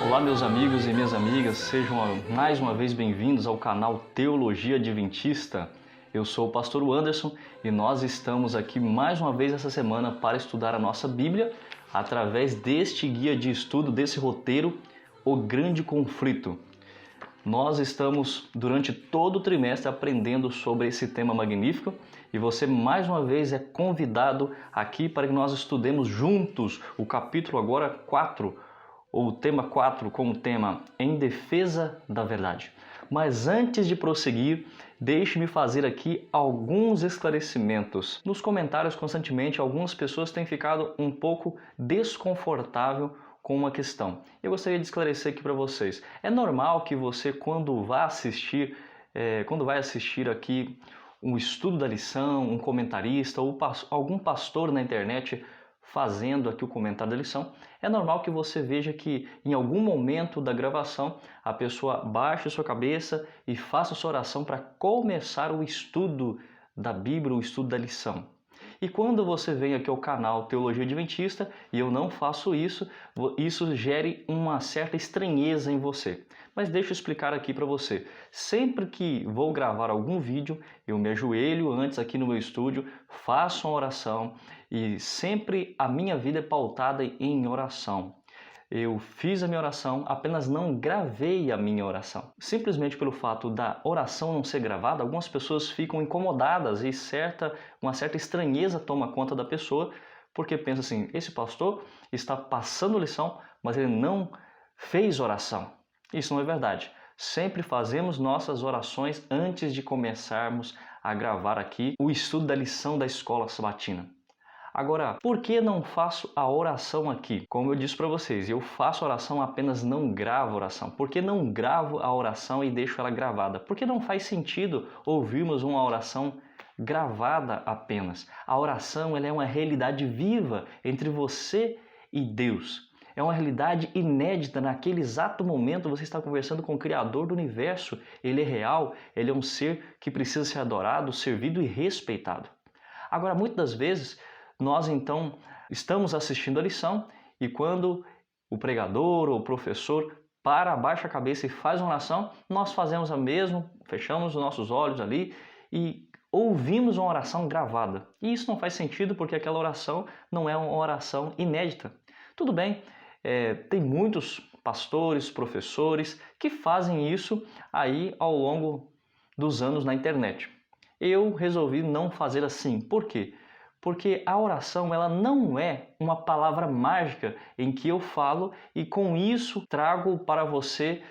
Olá, meus amigos e minhas amigas, sejam mais uma vez bem-vindos ao canal Teologia Adventista. Eu sou o pastor Anderson e nós estamos aqui mais uma vez essa semana para estudar a nossa Bíblia através deste guia de estudo, desse roteiro, O Grande Conflito. Nós estamos durante todo o trimestre aprendendo sobre esse tema magnífico e você mais uma vez é convidado aqui para que nós estudemos juntos o capítulo agora 4, ou o tema 4 como tema Em Defesa da Verdade. Mas antes de prosseguir, deixe-me fazer aqui alguns esclarecimentos. Nos comentários constantemente algumas pessoas têm ficado um pouco desconfortável com uma questão. Eu gostaria de esclarecer aqui para vocês. É normal que você quando vai assistir aqui um estudo da lição, um comentarista ou algum pastor na internet fazendo aqui o comentário da lição, é normal que você veja que em algum momento da gravação a pessoa baixe a sua cabeça e faça a sua oração para começar o estudo da Bíblia, o estudo da lição. E quando você vem aqui ao canal Teologia Adventista e eu não faço isso, isso gere uma certa estranheza em você. Mas deixa eu explicar aqui para você. Sempre que vou gravar algum vídeo, eu me ajoelho antes aqui no meu estúdio, faço uma oração e sempre a minha vida é pautada em oração. Eu fiz a minha oração, apenas não gravei a minha oração. Simplesmente pelo fato da oração não ser gravada, algumas pessoas ficam incomodadas e uma certa estranheza toma conta da pessoa, porque pensa assim, esse pastor está passando lição, mas ele não fez oração. Isso não é verdade. Sempre fazemos nossas orações antes de começarmos a gravar aqui o estudo da lição da escola sabatina. Agora, por que não faço a oração aqui? Como eu disse para vocês, eu faço oração, apenas não gravo oração. Por que não gravo a oração e deixo ela gravada? Porque não faz sentido ouvirmos uma oração gravada apenas. A oração ela é uma realidade viva entre você e Deus. É uma realidade inédita, naquele exato momento você está conversando com o Criador do Universo. Ele é real, ele é um ser que precisa ser adorado, servido e respeitado. Agora, muitas das vezes, nós então estamos assistindo a lição e quando o pregador ou o professor abaixa a cabeça e faz uma oração, nós fazemos a mesma, fechamos os nossos olhos ali e ouvimos uma oração gravada. E isso não faz sentido porque aquela oração não é uma oração inédita. Tudo bem, tem muitos pastores, professores que fazem isso aí ao longo dos anos na internet. Eu resolvi não fazer assim. Por quê? Porque a oração ela não é uma palavra mágica em que eu falo e com isso trago para você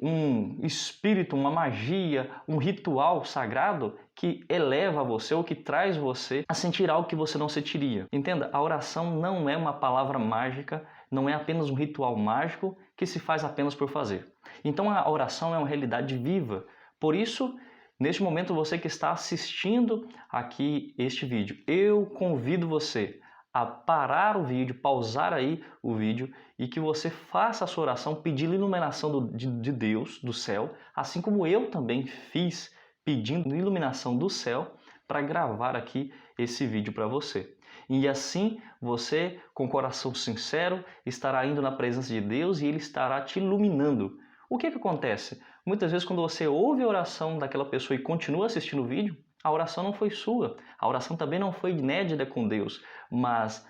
um espírito, uma magia, um ritual sagrado que eleva você ou que traz você a sentir algo que você não sentiria. Entenda, a oração não é uma palavra mágica, não é apenas um ritual mágico que se faz apenas por fazer. Então a oração é uma realidade viva. Por isso, neste momento, você que está assistindo aqui este vídeo, eu convido você a parar o vídeo, pausar aí o vídeo e que você faça a sua oração pedindo iluminação de Deus, do céu, assim como eu também fiz pedindo iluminação do céu para gravar aqui esse vídeo para você. E assim você, com o coração sincero, estará indo na presença de Deus e Ele estará te iluminando. O que acontece? Muitas vezes quando você ouve a oração daquela pessoa e continua assistindo o vídeo, a oração não foi sua, a oração também não foi inédita com Deus, mas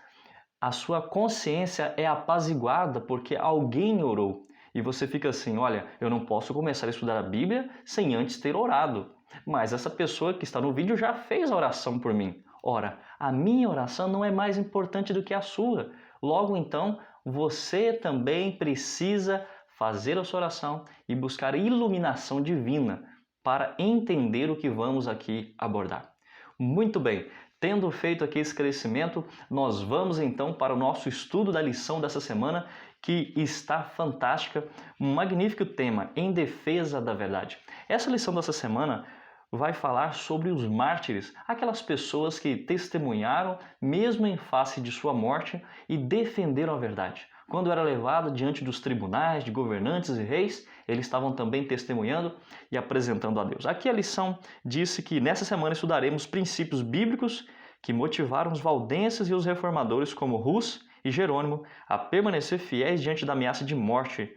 a sua consciência é apaziguada porque alguém orou. E você fica assim, olha, eu não posso começar a estudar a Bíblia sem antes ter orado. Mas essa pessoa que está no vídeo já fez a oração por mim. Ora, a minha oração não é mais importante do que a sua. Logo então, você também precisa fazer a sua oração e buscar iluminação divina para entender o que vamos aqui abordar. Muito bem, tendo feito aqui esse esclarecimento, nós vamos então para o nosso estudo da lição dessa semana, que está fantástica, um magnífico tema, Em Defesa da Verdade. Essa lição dessa semana vai falar sobre os mártires, aquelas pessoas que testemunharam mesmo em face de sua morte e defenderam a verdade. Quando era levado diante dos tribunais de governantes e reis, eles estavam também testemunhando e apresentando a Deus. Aqui a lição disse que nessa semana estudaremos princípios bíblicos que motivaram os valdenses e os reformadores como Hus e Jerônimo a permanecer fiéis diante da ameaça de morte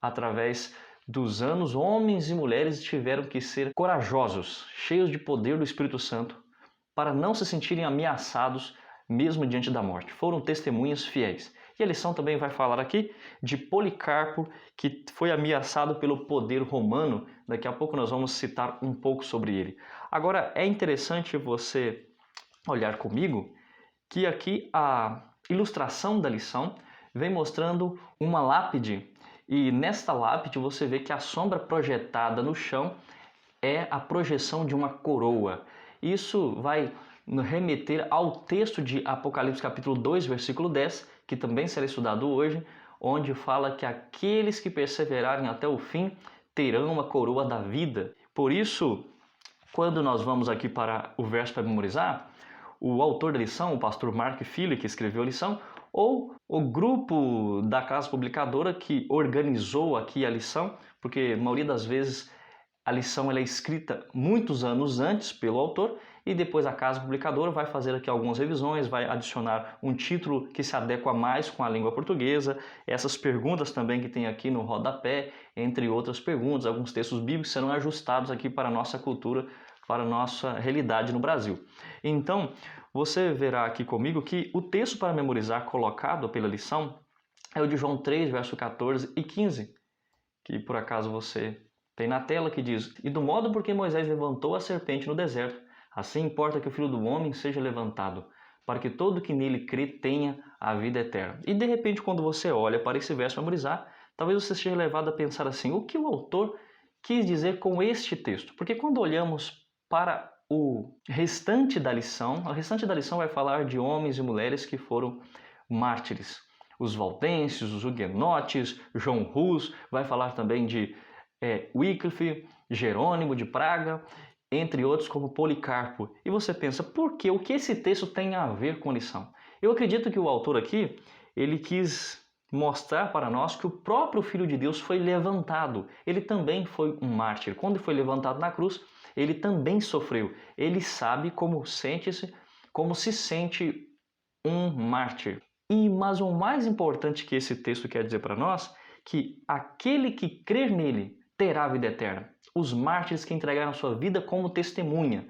através dos anos, homens e mulheres tiveram que ser corajosos, cheios de poder do Espírito Santo, para não se sentirem ameaçados mesmo diante da morte. Foram testemunhas fiéis. E a lição também vai falar aqui de Policarpo, que foi ameaçado pelo poder romano. Daqui a pouco nós vamos citar um pouco sobre ele. Agora, é interessante você olhar comigo que aqui a ilustração da lição vem mostrando uma lápide. E nesta lápide você vê que a sombra projetada no chão é a projeção de uma coroa. Isso vai remeter ao texto de Apocalipse capítulo 2, versículo 10, que também será estudado hoje, onde fala que aqueles que perseverarem até o fim terão uma coroa da vida. Por isso, quando nós vamos aqui para o verso para memorizar, o autor da lição, o pastor Mark Philly, que escreveu a lição, ou o grupo da casa publicadora que organizou aqui a lição, porque a maioria das vezes a lição ela é escrita muitos anos antes pelo autor e depois a casa publicadora vai fazer aqui algumas revisões, vai adicionar um título que se adequa mais com a língua portuguesa, essas perguntas também que tem aqui no rodapé, entre outras perguntas, alguns textos bíblicos serão ajustados aqui para a nossa cultura, para a nossa realidade no Brasil. Então, você verá aqui comigo que o texto para memorizar colocado pela lição é o de João 3, verso 14 e 15, que por acaso você tem na tela, que diz: "E do modo por que Moisés levantou a serpente no deserto, assim importa que o Filho do Homem seja levantado, para que todo que nele crê tenha a vida eterna." E de repente, quando você olha para esse verso memorizar, talvez você seja levado a pensar assim: o que o autor quis dizer com este texto? Porque quando olhamos para o restante da lição, a restante da lição vai falar de homens e mulheres que foram mártires. Os valdenses, os huguenotes, João Hus, vai falar também de Wycliffe, Jerônimo de Praga, entre outros como Policarpo. E você pensa, por quê? O que esse texto tem a ver com a lição? Eu acredito que o autor aqui, ele quis mostrar para nós que o próprio Filho de Deus foi levantado. Ele também foi um mártir. Quando foi levantado na cruz, ele também sofreu. Ele sabe como se sente um mártir. Mas o mais importante que esse texto quer dizer para nós, que aquele que crer nele terá a vida eterna. Os mártires que entregaram sua vida como testemunhas.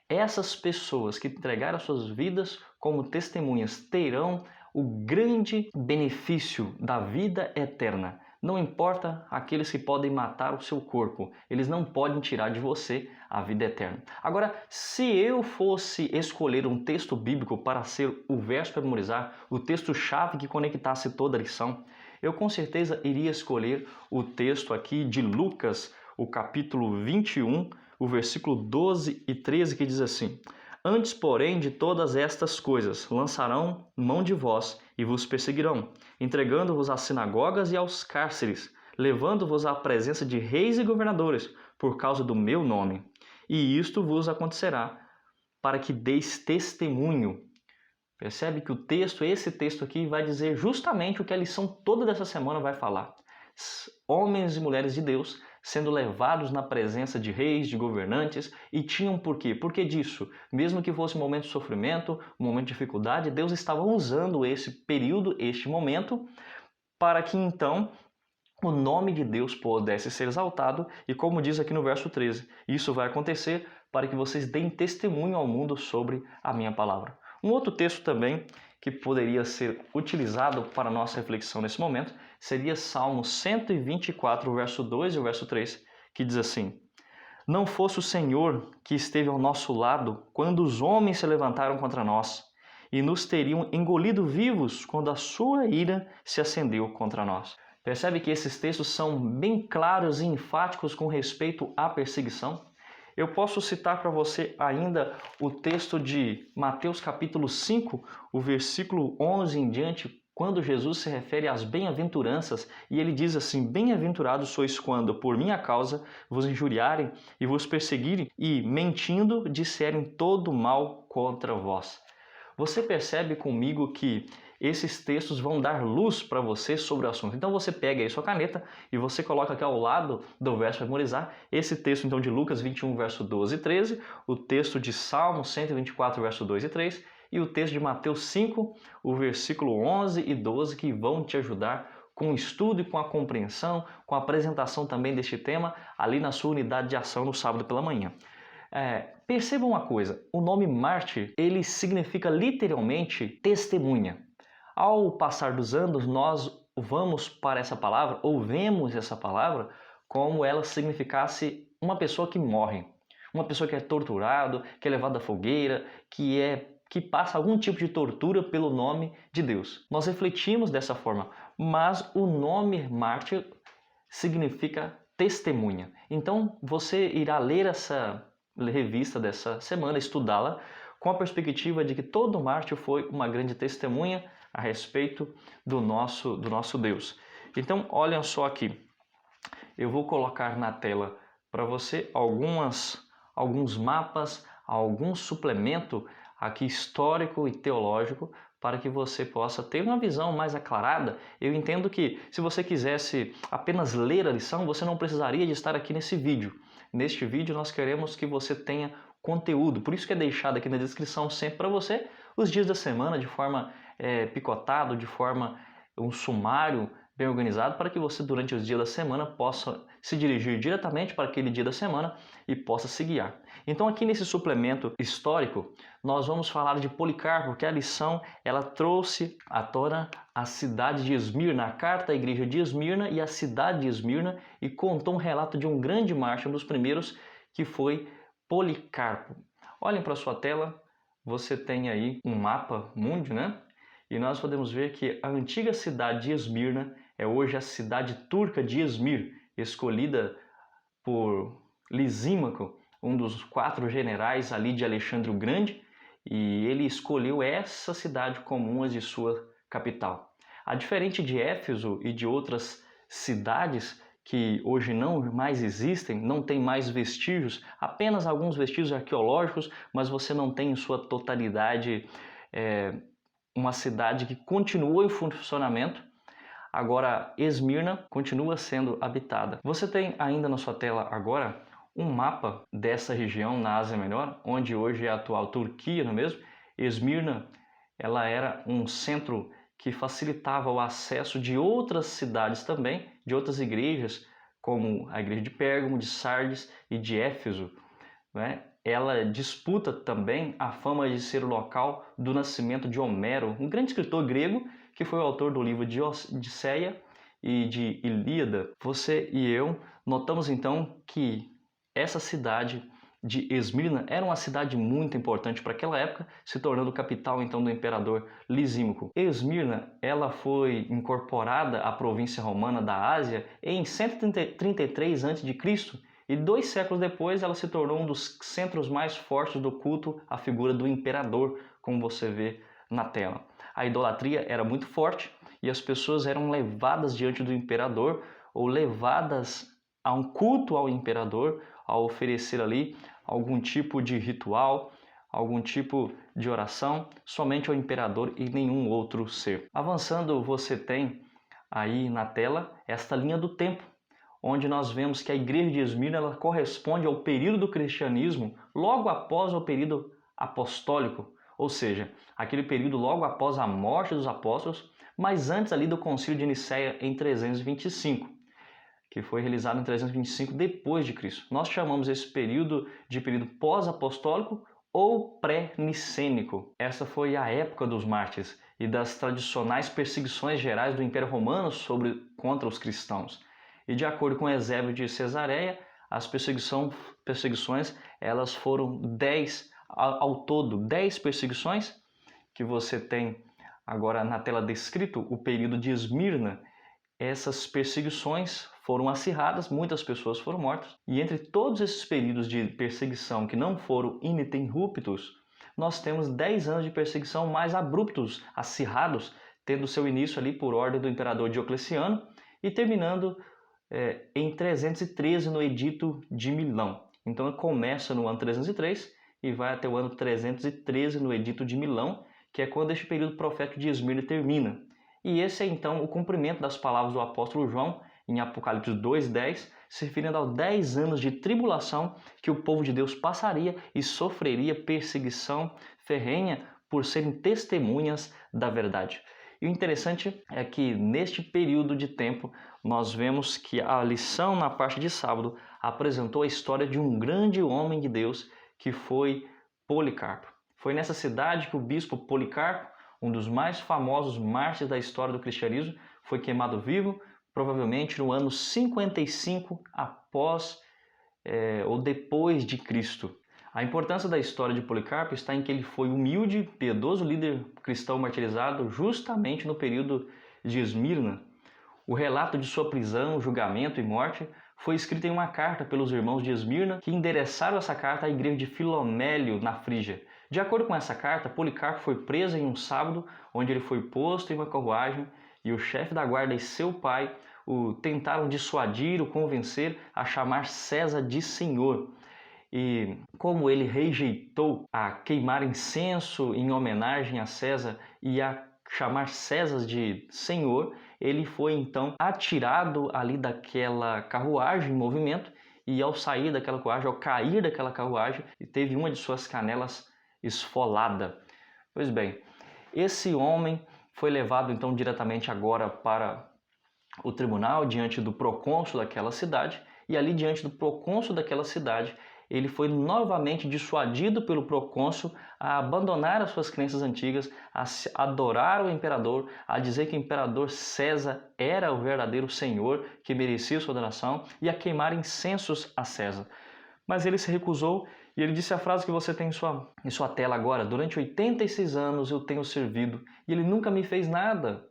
Essas pessoas que entregaram suas vidas como testemunhas terão o grande benefício da vida eterna. Não importa aqueles que podem matar o seu corpo, eles não podem tirar de você a vida eterna. Agora, se eu fosse escolher um texto bíblico para ser o verso para memorizar, o texto-chave que conectasse toda a lição, eu com certeza iria escolher o texto aqui de Lucas, o capítulo 21, o versículo 12 e 13, que diz assim: "Antes, porém, de todas estas coisas, lançarão mão de vós e vos perseguirão, entregando-vos às sinagogas e aos cárceres, levando-vos à presença de reis e governadores, por causa do meu nome. E isto vos acontecerá, para que deis testemunho." Percebe que esse texto aqui vai dizer justamente o que a lição toda dessa semana vai falar. Homens e mulheres de Deus sendo levados na presença de reis, de governantes, e tinham por quê? Por que disso? Mesmo que fosse um momento de sofrimento, um momento de dificuldade, Deus estava usando esse período, este momento, para que então o nome de Deus pudesse ser exaltado, e como diz aqui no verso 13, isso vai acontecer para que vocês deem testemunho ao mundo sobre a minha palavra. Um outro texto também que poderia ser utilizado para a nossa reflexão nesse momento seria Salmo 124, verso 2 e o verso 3, que diz assim: "Não fosse o Senhor que esteve ao nosso lado quando os homens se levantaram contra nós, e nos teriam engolido vivos quando a sua ira se acendeu contra nós." Percebe que esses textos são bem claros e enfáticos com respeito à perseguição? Eu posso citar para você ainda o texto de Mateus capítulo 5, o versículo 11 em diante, quando Jesus se refere às bem-aventuranças, e ele diz assim: "Bem-aventurados sois quando, por minha causa, vos injuriarem e vos perseguirem, e, mentindo, disserem todo mal contra vós." Você percebe comigo que esses textos vão dar luz para você sobre o assunto. Então você pega aí sua caneta e você coloca aqui ao lado do verso para memorizar esse texto então de Lucas 21, verso 12 e 13, o texto de Salmo 124, verso 2 e 3 e o texto de Mateus 5, o versículo 11 e 12, que vão te ajudar com o estudo e com a compreensão, com a apresentação também deste tema ali na sua unidade de ação no sábado pela manhã. Perceba uma coisa, o nome mártir, ele significa literalmente testemunha. Ao passar dos anos, nós vamos para essa palavra, ou vemos essa palavra, como ela significasse uma pessoa que morre, uma pessoa que é torturado, que é levado à fogueira, que passa algum tipo de tortura pelo nome de Deus. Nós refletimos dessa forma, mas o nome mártir significa testemunha. Então você irá ler essa revista dessa semana, estudá-la, com a perspectiva de que todo mártir foi uma grande testemunha a respeito do nosso Deus. Então, olhem só aqui, eu vou colocar na tela para você alguns mapas, algum suplemento aqui histórico e teológico para que você possa ter uma visão mais aclarada. Eu entendo que se você quisesse apenas ler a lição, você não precisaria de estar aqui nesse vídeo. Neste vídeo nós queremos que você tenha conteúdo, por isso que é deixado aqui na descrição sempre para você os dias da semana de forma picotado, de forma um sumário bem organizado, para que você durante os dias da semana possa se dirigir diretamente para aquele dia da semana e possa se guiar. Então aqui nesse suplemento histórico nós vamos falar de Policarpo, porque a lição ela trouxe à tona a cidade de Esmirna, a carta à igreja de Esmirna e a cidade de Esmirna, e contou um relato de um grande mártir, um dos primeiros, que foi Policarpo. Olhem para a sua tela, você tem aí um mapa mundi, né? E nós podemos ver que a antiga cidade de Esmirna é hoje a cidade turca de Izmir, escolhida por Lisímaco, um dos 4 generais ali de Alexandre o Grande, e ele escolheu essa cidade como uma de sua capital. A diferente de Éfeso e de outras cidades que hoje não mais existem, não tem mais vestígios, apenas alguns vestígios arqueológicos, mas você não tem em sua totalidade uma cidade que continuou em funcionamento. Agora, Esmirna continua sendo habitada. Você tem ainda na sua tela agora um mapa dessa região na Ásia Menor, onde hoje é a atual Turquia, não é mesmo? Esmirna, ela era um centro que facilitava o acesso de outras cidades também, de outras igrejas, como a igreja de Pérgamo, de Sardes e de Éfeso, né? Ela disputa também a fama de ser o local do nascimento de Homero, um grande escritor grego que foi o autor do livro de Odisseia e de Ilíada. Você e eu notamos então que essa cidade de Esmirna era uma cidade muito importante para aquela época, se tornando capital então do imperador Lisímaco. Esmirna, ela foi incorporada à província romana da Ásia em 133 a.C., e 2 séculos depois ela se tornou um dos centros mais fortes do culto à figura do imperador, como você vê na tela. A idolatria era muito forte e as pessoas eram levadas diante do imperador ou levadas a um culto ao imperador, a oferecer ali algum tipo de ritual, algum tipo de oração somente ao imperador e nenhum outro ser. Avançando, você tem aí na tela esta linha do tempo, onde nós vemos que a igreja de Esmirna ela corresponde ao período do cristianismo logo após o período apostólico, ou seja, aquele período logo após a morte dos apóstolos, mas antes ali do concílio de Nicéia em 325, que foi realizado em 325 depois de Cristo. Nós chamamos esse período de período pós-apostólico ou pré-nicênico. Essa foi a época dos mártires e das tradicionais perseguições gerais do Império Romano contra os cristãos. E de acordo com Eusébio de Cesareia, as perseguições elas foram 10 ao todo, 10 perseguições que você tem agora na tela descrito, o período de Esmirna. Essas perseguições foram acirradas, muitas pessoas foram mortas, e entre todos esses períodos de perseguição que não foram ininterruptos, nós temos 10 anos de perseguição mais abruptos, acirrados, tendo seu início ali por ordem do imperador Diocleciano e terminando em 313 no Edito de Milão. Então começa no ano 303 e vai até o ano 313 no Edito de Milão, que é quando este período profético de Esmirna termina. E esse é então o cumprimento das palavras do apóstolo João em Apocalipse 2:10, se referindo aos 10 anos de tribulação que o povo de Deus passaria e sofreria perseguição ferrenha por serem testemunhas da verdade. E o interessante é que neste período de tempo nós vemos que a lição na parte de sábado apresentou a história de um grande homem de Deus que foi Policarpo. Foi nessa cidade que o bispo Policarpo, um dos mais famosos mártires da história do cristianismo, foi queimado vivo, provavelmente no ano 55 após ou depois de Cristo. A importância da história de Policarpo está em que ele foi humilde, piedoso líder cristão martirizado justamente no período de Esmirna. O relato de sua prisão, julgamento e morte foi escrito em uma carta pelos irmãos de Esmirna, que endereçaram essa carta à igreja de Filomélio, na Frígia. De acordo com essa carta, Policarpo foi preso em um sábado, onde ele foi posto em uma carruagem, e o chefe da guarda e seu pai o tentaram dissuadir, o convencer a chamar César de Senhor. E como ele rejeitou a queimar incenso em homenagem a César e a chamar César de Senhor, ele foi então atirado ali daquela carruagem em movimento, e ao sair daquela carruagem, ao cair daquela carruagem, teve uma de suas canelas esfolada. Pois bem, esse homem foi levado então diretamente agora para o tribunal, diante do procônsul daquela cidade, e ali diante do procônsul daquela cidade, ele foi novamente dissuadido pelo procônsul a abandonar as suas crenças antigas, a adorar o imperador, a dizer que o imperador César era o verdadeiro senhor que merecia sua adoração e a queimar incensos a César. Mas ele se recusou e ele disse a frase que você tem em sua tela agora: durante 86 anos eu tenho servido e ele nunca me fez nada.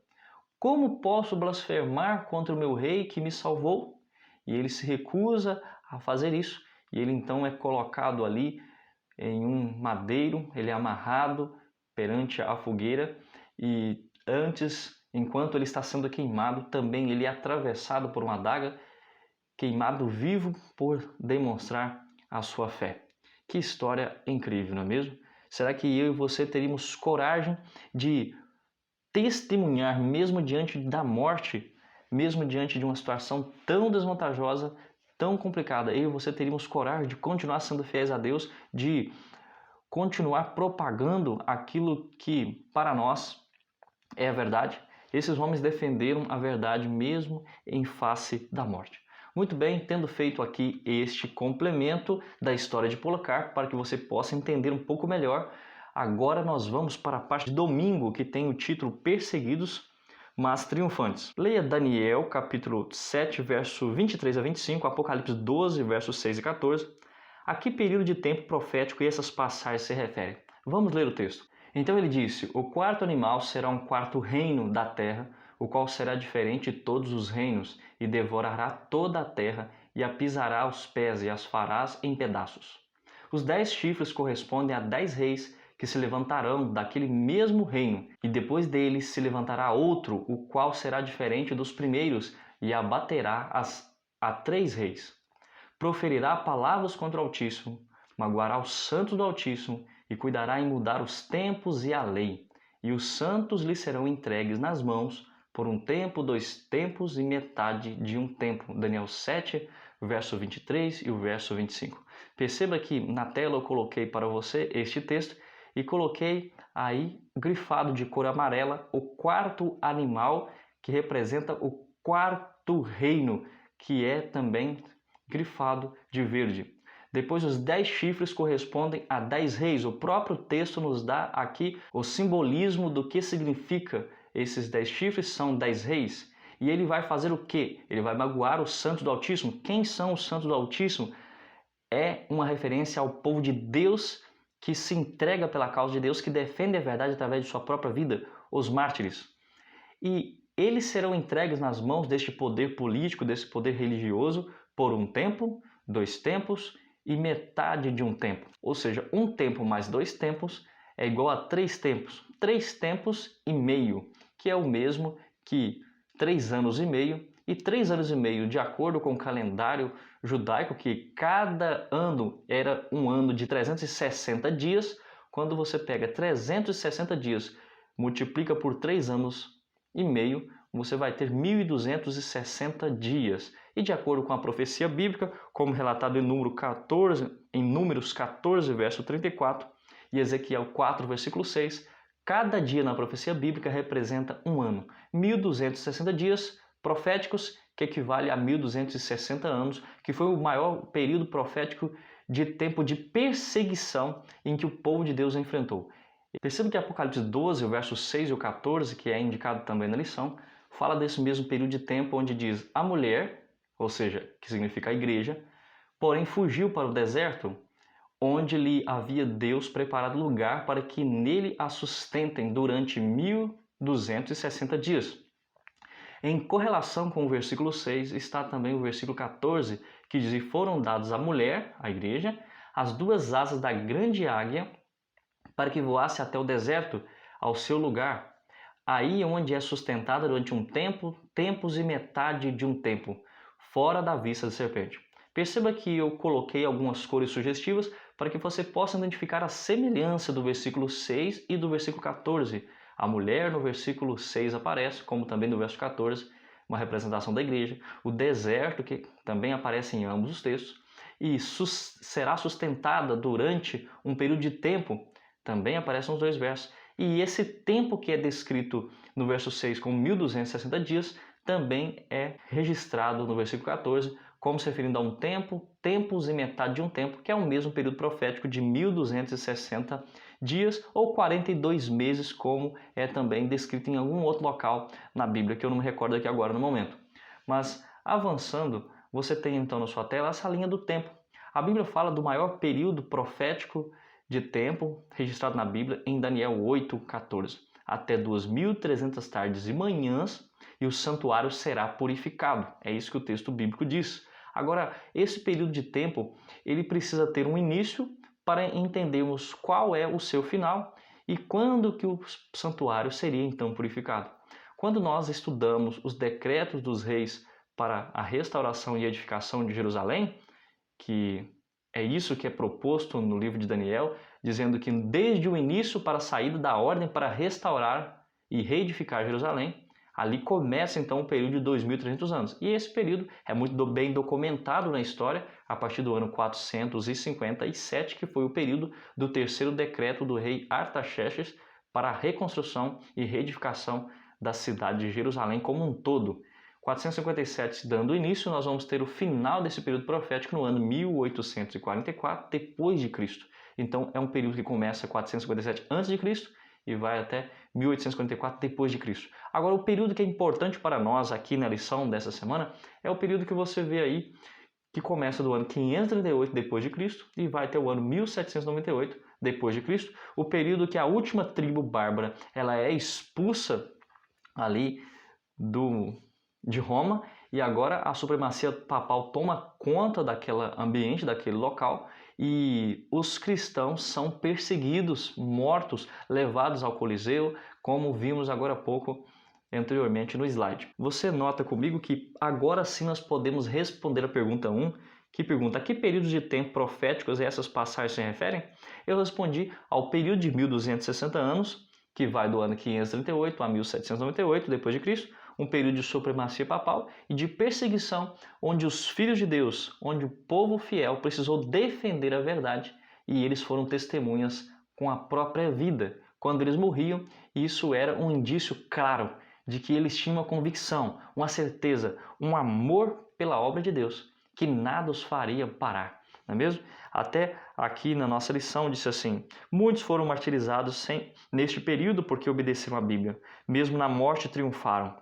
Como posso blasfemar contra o meu rei que me salvou? E ele se recusa a fazer isso. E ele então é colocado ali em um madeiro, ele é amarrado perante a fogueira e enquanto ele está sendo queimado, também ele é atravessado por uma adaga, queimado vivo por demonstrar a sua fé. Que história incrível, não é mesmo? Será que eu e você teríamos coragem de testemunhar mesmo diante da morte, mesmo diante de uma situação tão desvantajosa, tão complicada? Eu e você teríamos coragem de continuar sendo fiéis a Deus, de continuar propagando aquilo que para nós é a verdade? Esses homens defenderam a verdade mesmo em face da morte. Muito bem, tendo feito aqui este complemento da história de Policarpo para que você possa entender um pouco melhor, agora nós vamos para a parte de domingo, que tem o título Perseguidos, mas Triunfantes. Leia Daniel, capítulo 7, verso 23 a 25, Apocalipse 12, versos 6 e 14. A que período de tempo profético essas passagens se referem? Vamos ler o texto. Então ele disse: o quarto animal será um quarto reino da terra, o qual será diferente de todos os reinos, e devorará toda a terra, e a pisará aos pés, e as farás em pedaços. Os 10 chifres correspondem a 10 reis que se levantarão daquele mesmo reino, e depois deles se levantará outro, o qual será diferente dos primeiros, e abaterá a 3 reis. Proferirá palavras contra o Altíssimo, magoará os santos do Altíssimo, e cuidará em mudar os tempos e a lei. E os santos lhe serão entregues nas mãos por um tempo, 2 tempos e metade de um tempo. Daniel 7, verso 23 e o verso 25. Perceba que na tela eu coloquei para você este texto e coloquei aí grifado de cor amarela o quarto animal, que representa o quarto reino, que é também grifado de verde. Depois, os 10 chifres correspondem a 10 reis. O próprio texto nos dá aqui o simbolismo do que significa esses 10 chifres. São 10 reis. E ele vai fazer o quê? Ele vai magoar os santos do Altíssimo. Quem são os santos do Altíssimo? É uma referência ao povo de Deus que se entrega pela causa de Deus, que defende a verdade através de sua própria vida, os mártires. E eles serão entregues nas mãos deste poder político, desse poder religioso, por um tempo, 2 tempos e metade de um tempo. Ou seja, 1 tempo mais 2 tempos é igual a 3 tempos. 3 tempos e meio, que é o mesmo que 3 anos e meio. E 3 anos e meio, de acordo com o calendário judaico, que cada ano era um ano de 360 dias, quando você pega 360 dias, multiplica por 3 anos e meio, você vai ter 1.260 dias. E de acordo com a profecia bíblica, como relatado em Números 14, verso 34, e Ezequiel 4, versículo 6, Cada dia na profecia bíblica representa um ano. 1260 dias proféticos, que equivale a 1260 anos, que foi o maior período profético de tempo de perseguição em que o povo de Deus enfrentou. Perceba que Apocalipse 12, o verso 6 e o 14, que é indicado também na lição, fala desse mesmo período de tempo onde diz a mulher, ou seja, que significa a igreja, porém fugiu para o deserto, onde lhe havia Deus preparado lugar para que nele a sustentem durante 1260 dias. Em correlação com o versículo 6 está também o versículo 14, que diz: e foram dados à mulher, a igreja, as duas asas da grande águia, para que voasse até o deserto, ao seu lugar, aí onde é sustentada durante um tempo, tempos e metade de um tempo, fora da vista da serpente. Perceba que eu coloquei algumas cores sugestivas para que você possa identificar a semelhança do versículo 6 e do versículo 14. A mulher no versículo 6 aparece, como também no verso 14, uma representação da igreja. O deserto, que também aparece em ambos os textos, e será sustentada durante um período de tempo, também aparece nos dois versos. E esse tempo que é descrito no verso 6 como 1260 dias, também é registrado no versículo 14, como se referindo a um tempo, tempos e metade de um tempo, que é o mesmo período profético de 1260 dias ou 42 meses, como é também descrito em algum outro local na Bíblia, que eu não me recordo aqui agora no momento. Mas avançando, você tem então na sua tela essa linha do tempo. A Bíblia fala do maior período profético de tempo registrado na Bíblia em Daniel 8:14. Até 2.300 tardes e manhãs e o santuário será purificado. É isso que o texto bíblico diz. Agora, esse período de tempo, ele precisa ter um início para entendermos qual é o seu final e quando que o santuário seria então purificado. Quando nós estudamos os decretos dos reis para a restauração e edificação de Jerusalém, que é isso que é proposto no livro de Daniel, dizendo que desde o início para a saída da ordem para restaurar e reedificar Jerusalém, ali começa então o período de 2.300 anos. E esse período é muito bem documentado na história, a partir do ano 457, que foi o período do terceiro decreto do rei Artaxerxes para a reconstrução e reedificação da cidade de Jerusalém como um todo. 457 dando início, nós vamos ter o final desse período profético no ano 1844 depois de Cristo. Então é um período que começa 457 a.C. e vai até 1844 depois de Cristo. Agora, o período que é importante para nós aqui na lição dessa semana é o período que você vê aí, que começa do ano 538 depois de Cristo e vai até o ano 1798 depois de Cristo, o período que a última tribo bárbara ela é expulsa ali de Roma e agora a supremacia papal toma conta daquele ambiente, daquele local, e os cristãos são perseguidos, mortos, levados ao Coliseu, como vimos agora há pouco anteriormente no slide. Você nota comigo que agora sim nós podemos responder a pergunta 1, que pergunta: a que períodos de tempo proféticos essas passagens se referem? Eu respondi ao período de 1260 anos, que vai do ano 538 a 1798 depois de Cristo, um período de supremacia papal e de perseguição, onde os filhos de Deus, onde o povo fiel precisou defender a verdade e eles foram testemunhas com a própria vida. Quando eles morriam, isso era um indício claro de que eles tinham uma convicção, uma certeza, um amor pela obra de Deus, que nada os faria parar, não é mesmo? Até aqui na nossa lição disse assim: muitos foram martirizados neste período porque obedeceram à Bíblia, mesmo na morte triunfaram.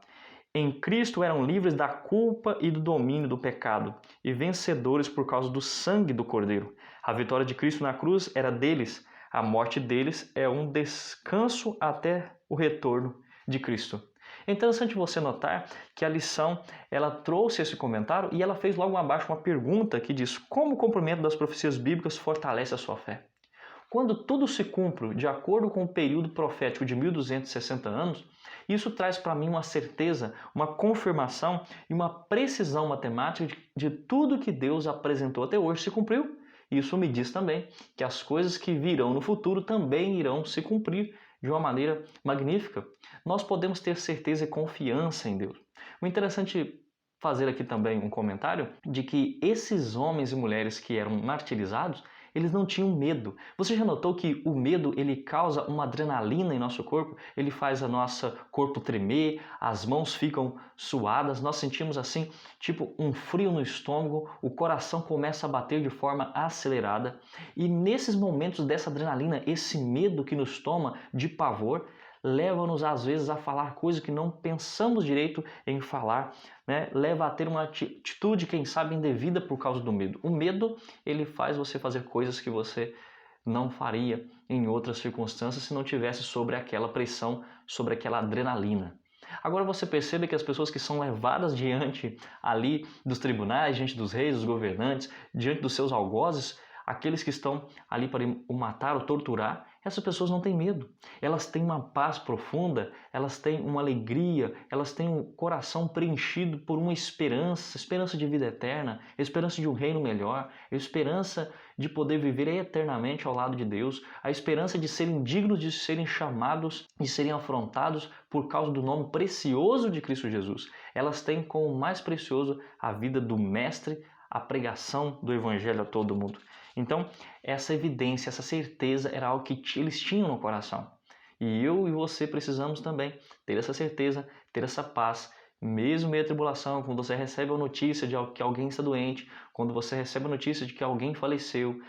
Em Cristo eram livres da culpa e do domínio do pecado e vencedores por causa do sangue do Cordeiro. A vitória de Cristo na cruz era deles, a morte deles é um descanso até o retorno de Cristo. É interessante você notar que a lição ela trouxe esse comentário e ela fez logo abaixo uma pergunta que diz: como o cumprimento das profecias bíblicas fortalece a sua fé? Quando tudo se cumpre de acordo com o período profético de 1260 anos, isso traz para mim uma certeza, uma confirmação e uma precisão matemática de tudo que Deus apresentou até hoje se cumpriu. Isso me diz também que as coisas que virão no futuro também irão se cumprir de uma maneira magnífica. Nós podemos ter certeza e confiança em Deus. O interessante fazer aqui também um comentário de que esses homens e mulheres que eram martirizados, Eles não tinham medo. Você já notou que o medo ele causa uma adrenalina em nosso corpo? Ele faz a nosso corpo tremer, as mãos ficam suadas, nós sentimos assim, tipo um frio no estômago, o coração começa a bater de forma acelerada. E nesses momentos dessa adrenalina, esse medo que nos toma de pavor, leva-nos às vezes a falar coisas que não pensamos direito em falar, né? Leva a ter uma atitude, quem sabe, indevida por causa do medo. O medo, ele faz você fazer coisas que você não faria em outras circunstâncias se não tivesse sobre aquela pressão, sobre aquela adrenalina. Agora você percebe que as pessoas que são levadas diante ali dos tribunais, diante dos reis, dos governantes, diante dos seus algozes, aqueles que estão ali para o matar ou torturar, essas pessoas não têm medo. Elas têm uma paz profunda, elas têm uma alegria, elas têm um coração preenchido por uma esperança, esperança de vida eterna, esperança de um reino melhor, esperança de poder viver eternamente ao lado de Deus, a esperança de serem dignos de serem chamados, de serem afrontados por causa do nome precioso de Cristo Jesus. Elas têm como mais precioso a vida do Mestre, a pregação do Evangelho a todo mundo. Então, essa evidência, essa certeza era algo que eles tinham no coração. E eu e você precisamos também ter essa certeza, ter essa paz, mesmo em meio à tribulação, quando você recebe a notícia de que alguém está doente, quando você recebe a notícia de que alguém faleceu,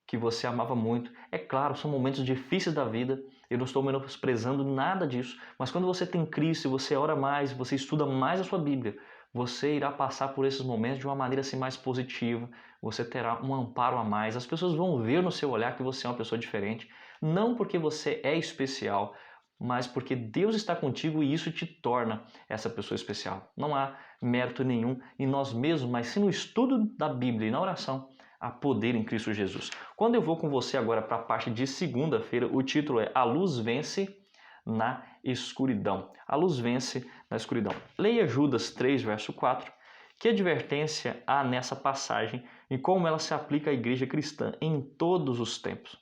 que você amava muito. É claro, são momentos difíceis da vida, eu não estou menosprezando nada disso, mas quando você tem Cristo, você ora mais, você estuda mais a sua Bíblia, você irá passar por esses momentos de uma maneira assim, mais positiva, você terá um amparo a mais, as pessoas vão ver no seu olhar que você é uma pessoa diferente, não porque você é especial, mas porque Deus está contigo e isso te torna essa pessoa especial. Não há mérito nenhum em nós mesmos, mas sim no estudo da Bíblia e na oração, há poder em Cristo Jesus. Quando eu vou com você agora para a parte de segunda-feira, o título é A Luz Vence na Escuridão. A luz vence na escuridão. Leia Judas 3, verso 4. Que advertência há nessa passagem e como ela se aplica à igreja cristã em todos os tempos?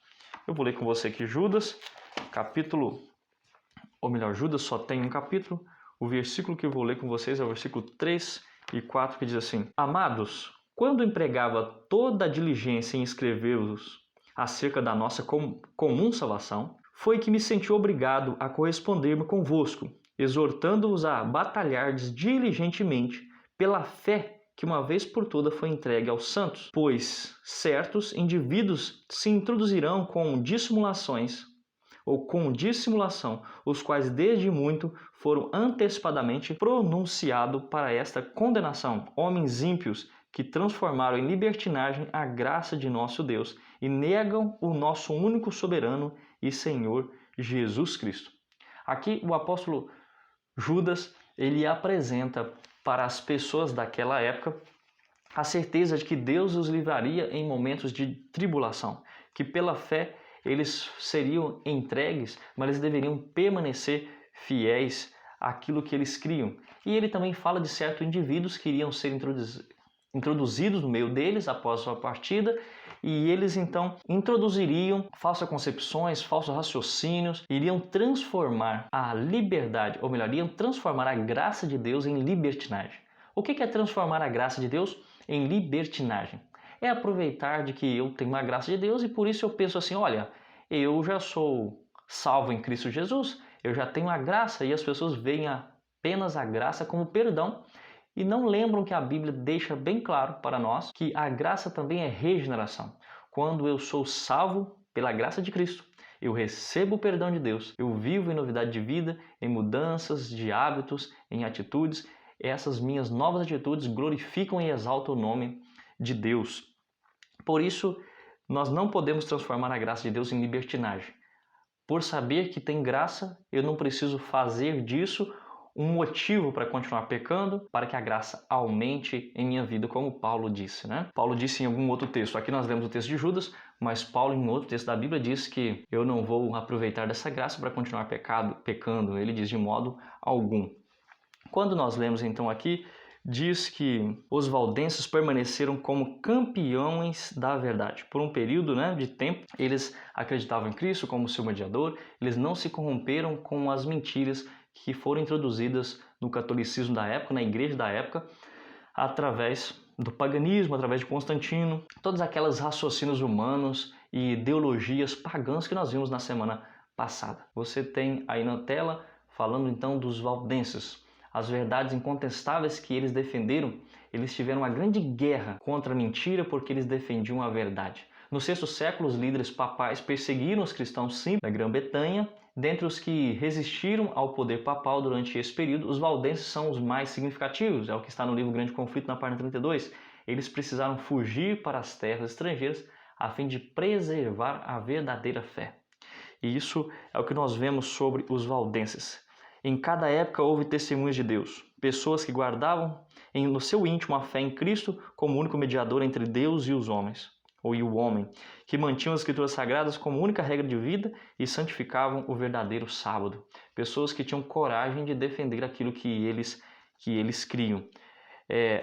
Eu vou ler com você aqui Judas, Judas só tem um capítulo. O versículo que eu vou ler com vocês é o versículo 3 e 4, que diz assim: Amados, quando empregava toda a diligência em escrever-vos acerca da nossa comum salvação, foi que me senti obrigado a corresponder-me convosco, exortando-vos a batalhardes diligentemente pela fé que uma vez por todas foi entregue aos santos, pois certos indivíduos se introduzirão com dissimulações ou com dissimulação, os quais desde muito foram antecipadamente pronunciados para esta condenação, homens ímpios que transformaram em libertinagem a graça de nosso Deus e negam o nosso único soberano e Senhor Jesus Cristo. Aqui o apóstolo Judas, ele apresenta para as pessoas daquela época a certeza de que Deus os livraria em momentos de tribulação, que pela fé eles seriam entregues, mas eles deveriam permanecer fiéis àquilo que eles criam. E ele também fala de certos indivíduos que iriam ser introduzidos no meio deles após a sua partida, e eles então introduziriam falsas concepções, falsos raciocínios, iriam transformar a liberdade, ou melhor, iriam transformar a graça de Deus em libertinagem. O que é transformar a graça de Deus em libertinagem? É aproveitar de que eu tenho uma graça de Deus e por isso eu penso assim, olha, eu já sou salvo em Cristo Jesus, eu já tenho a graça, e as pessoas veem apenas a graça como perdão e não lembram que a Bíblia deixa bem claro para nós que a graça também é regeneração. Quando eu sou salvo pela graça de Cristo, eu recebo o perdão de Deus, eu vivo em novidade de vida, em mudanças de hábitos, em atitudes. Essas minhas novas atitudes glorificam e exaltam o nome de Deus. Por isso, nós não podemos transformar a graça de Deus em libertinagem. Por saber que tem graça, eu não preciso fazer disso um motivo para continuar pecando, para que a graça aumente em minha vida, como Paulo disse, né? Paulo disse em algum outro texto, aqui nós lemos o texto de Judas, mas Paulo em outro texto da Bíblia diz que eu não vou aproveitar dessa graça para continuar pecando. Ele diz de modo algum. Quando nós lemos então aqui, diz que os valdenses permaneceram como campeões da verdade. Por um período de tempo, eles acreditavam em Cristo como seu mediador, eles não se corromperam com as mentiras que foram introduzidas no catolicismo da época, na igreja da época, através do paganismo através de Constantino, todas aquelas raciocínios humanos e ideologias pagãs que nós vimos na semana passada. Você tem aí na tela falando então dos valdenses, as verdades incontestáveis que eles defenderam. Eles tiveram uma grande guerra contra a mentira porque eles defendiam a verdade. No sexto século, os líderes papais perseguiram os cristãos simples da Grã-Bretanha. Dentre os que resistiram ao poder papal durante esse período, os valdenses são os mais significativos, é o que está no livro Grande Conflito, na página 32. Eles precisaram fugir para as terras estrangeiras a fim de preservar a verdadeira fé. E isso é o que nós vemos sobre os valdenses. Em cada época houve testemunhos de Deus, pessoas que guardavam no seu íntimo a fé em Cristo como único mediador entre Deus e os homens, ou o homem, que mantinham as escrituras sagradas como única regra de vida e santificavam o verdadeiro sábado. Pessoas que tinham coragem de defender aquilo que eles criam.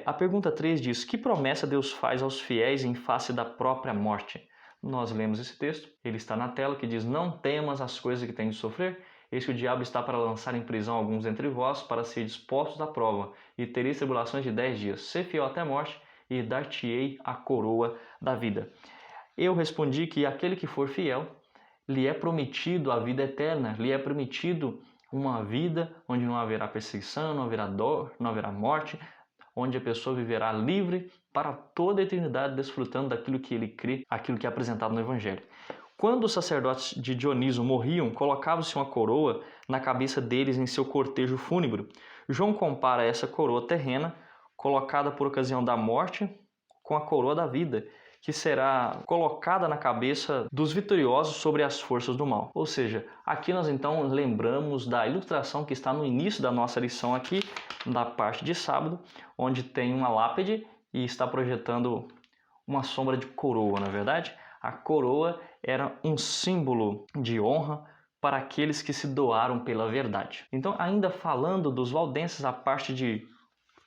A pergunta 3 diz: que promessa Deus faz aos fiéis em face da própria morte? Nós lemos esse texto, ele está na tela, que diz: não temas as coisas que têm de sofrer, eis que o diabo está para lançar em prisão alguns entre vós, para ser dispostos à prova, e tereis tribulações de 10 dias. Sê fiel até a morte, e dar-te-ei a coroa da vida. Eu respondi que aquele que for fiel, lhe é prometido a vida eterna, lhe é prometido uma vida onde não haverá perseguição, não haverá dor, não haverá morte, onde a pessoa viverá livre para toda a eternidade, desfrutando daquilo que ele crê, aquilo que é apresentado no Evangelho. Quando os sacerdotes de Dioniso morriam, colocava-se uma coroa na cabeça deles em seu cortejo fúnebre. João compara essa coroa terrena, colocada por ocasião da morte, com a coroa da vida, que será colocada na cabeça dos vitoriosos sobre as forças do mal. Ou seja, aqui nós então lembramos da ilustração que está no início da nossa lição aqui, da parte de sábado, onde tem uma lápide e está projetando uma sombra de coroa, não é verdade? A coroa era um símbolo de honra para aqueles que se doaram pela verdade. Então, ainda falando dos valdenses, a parte de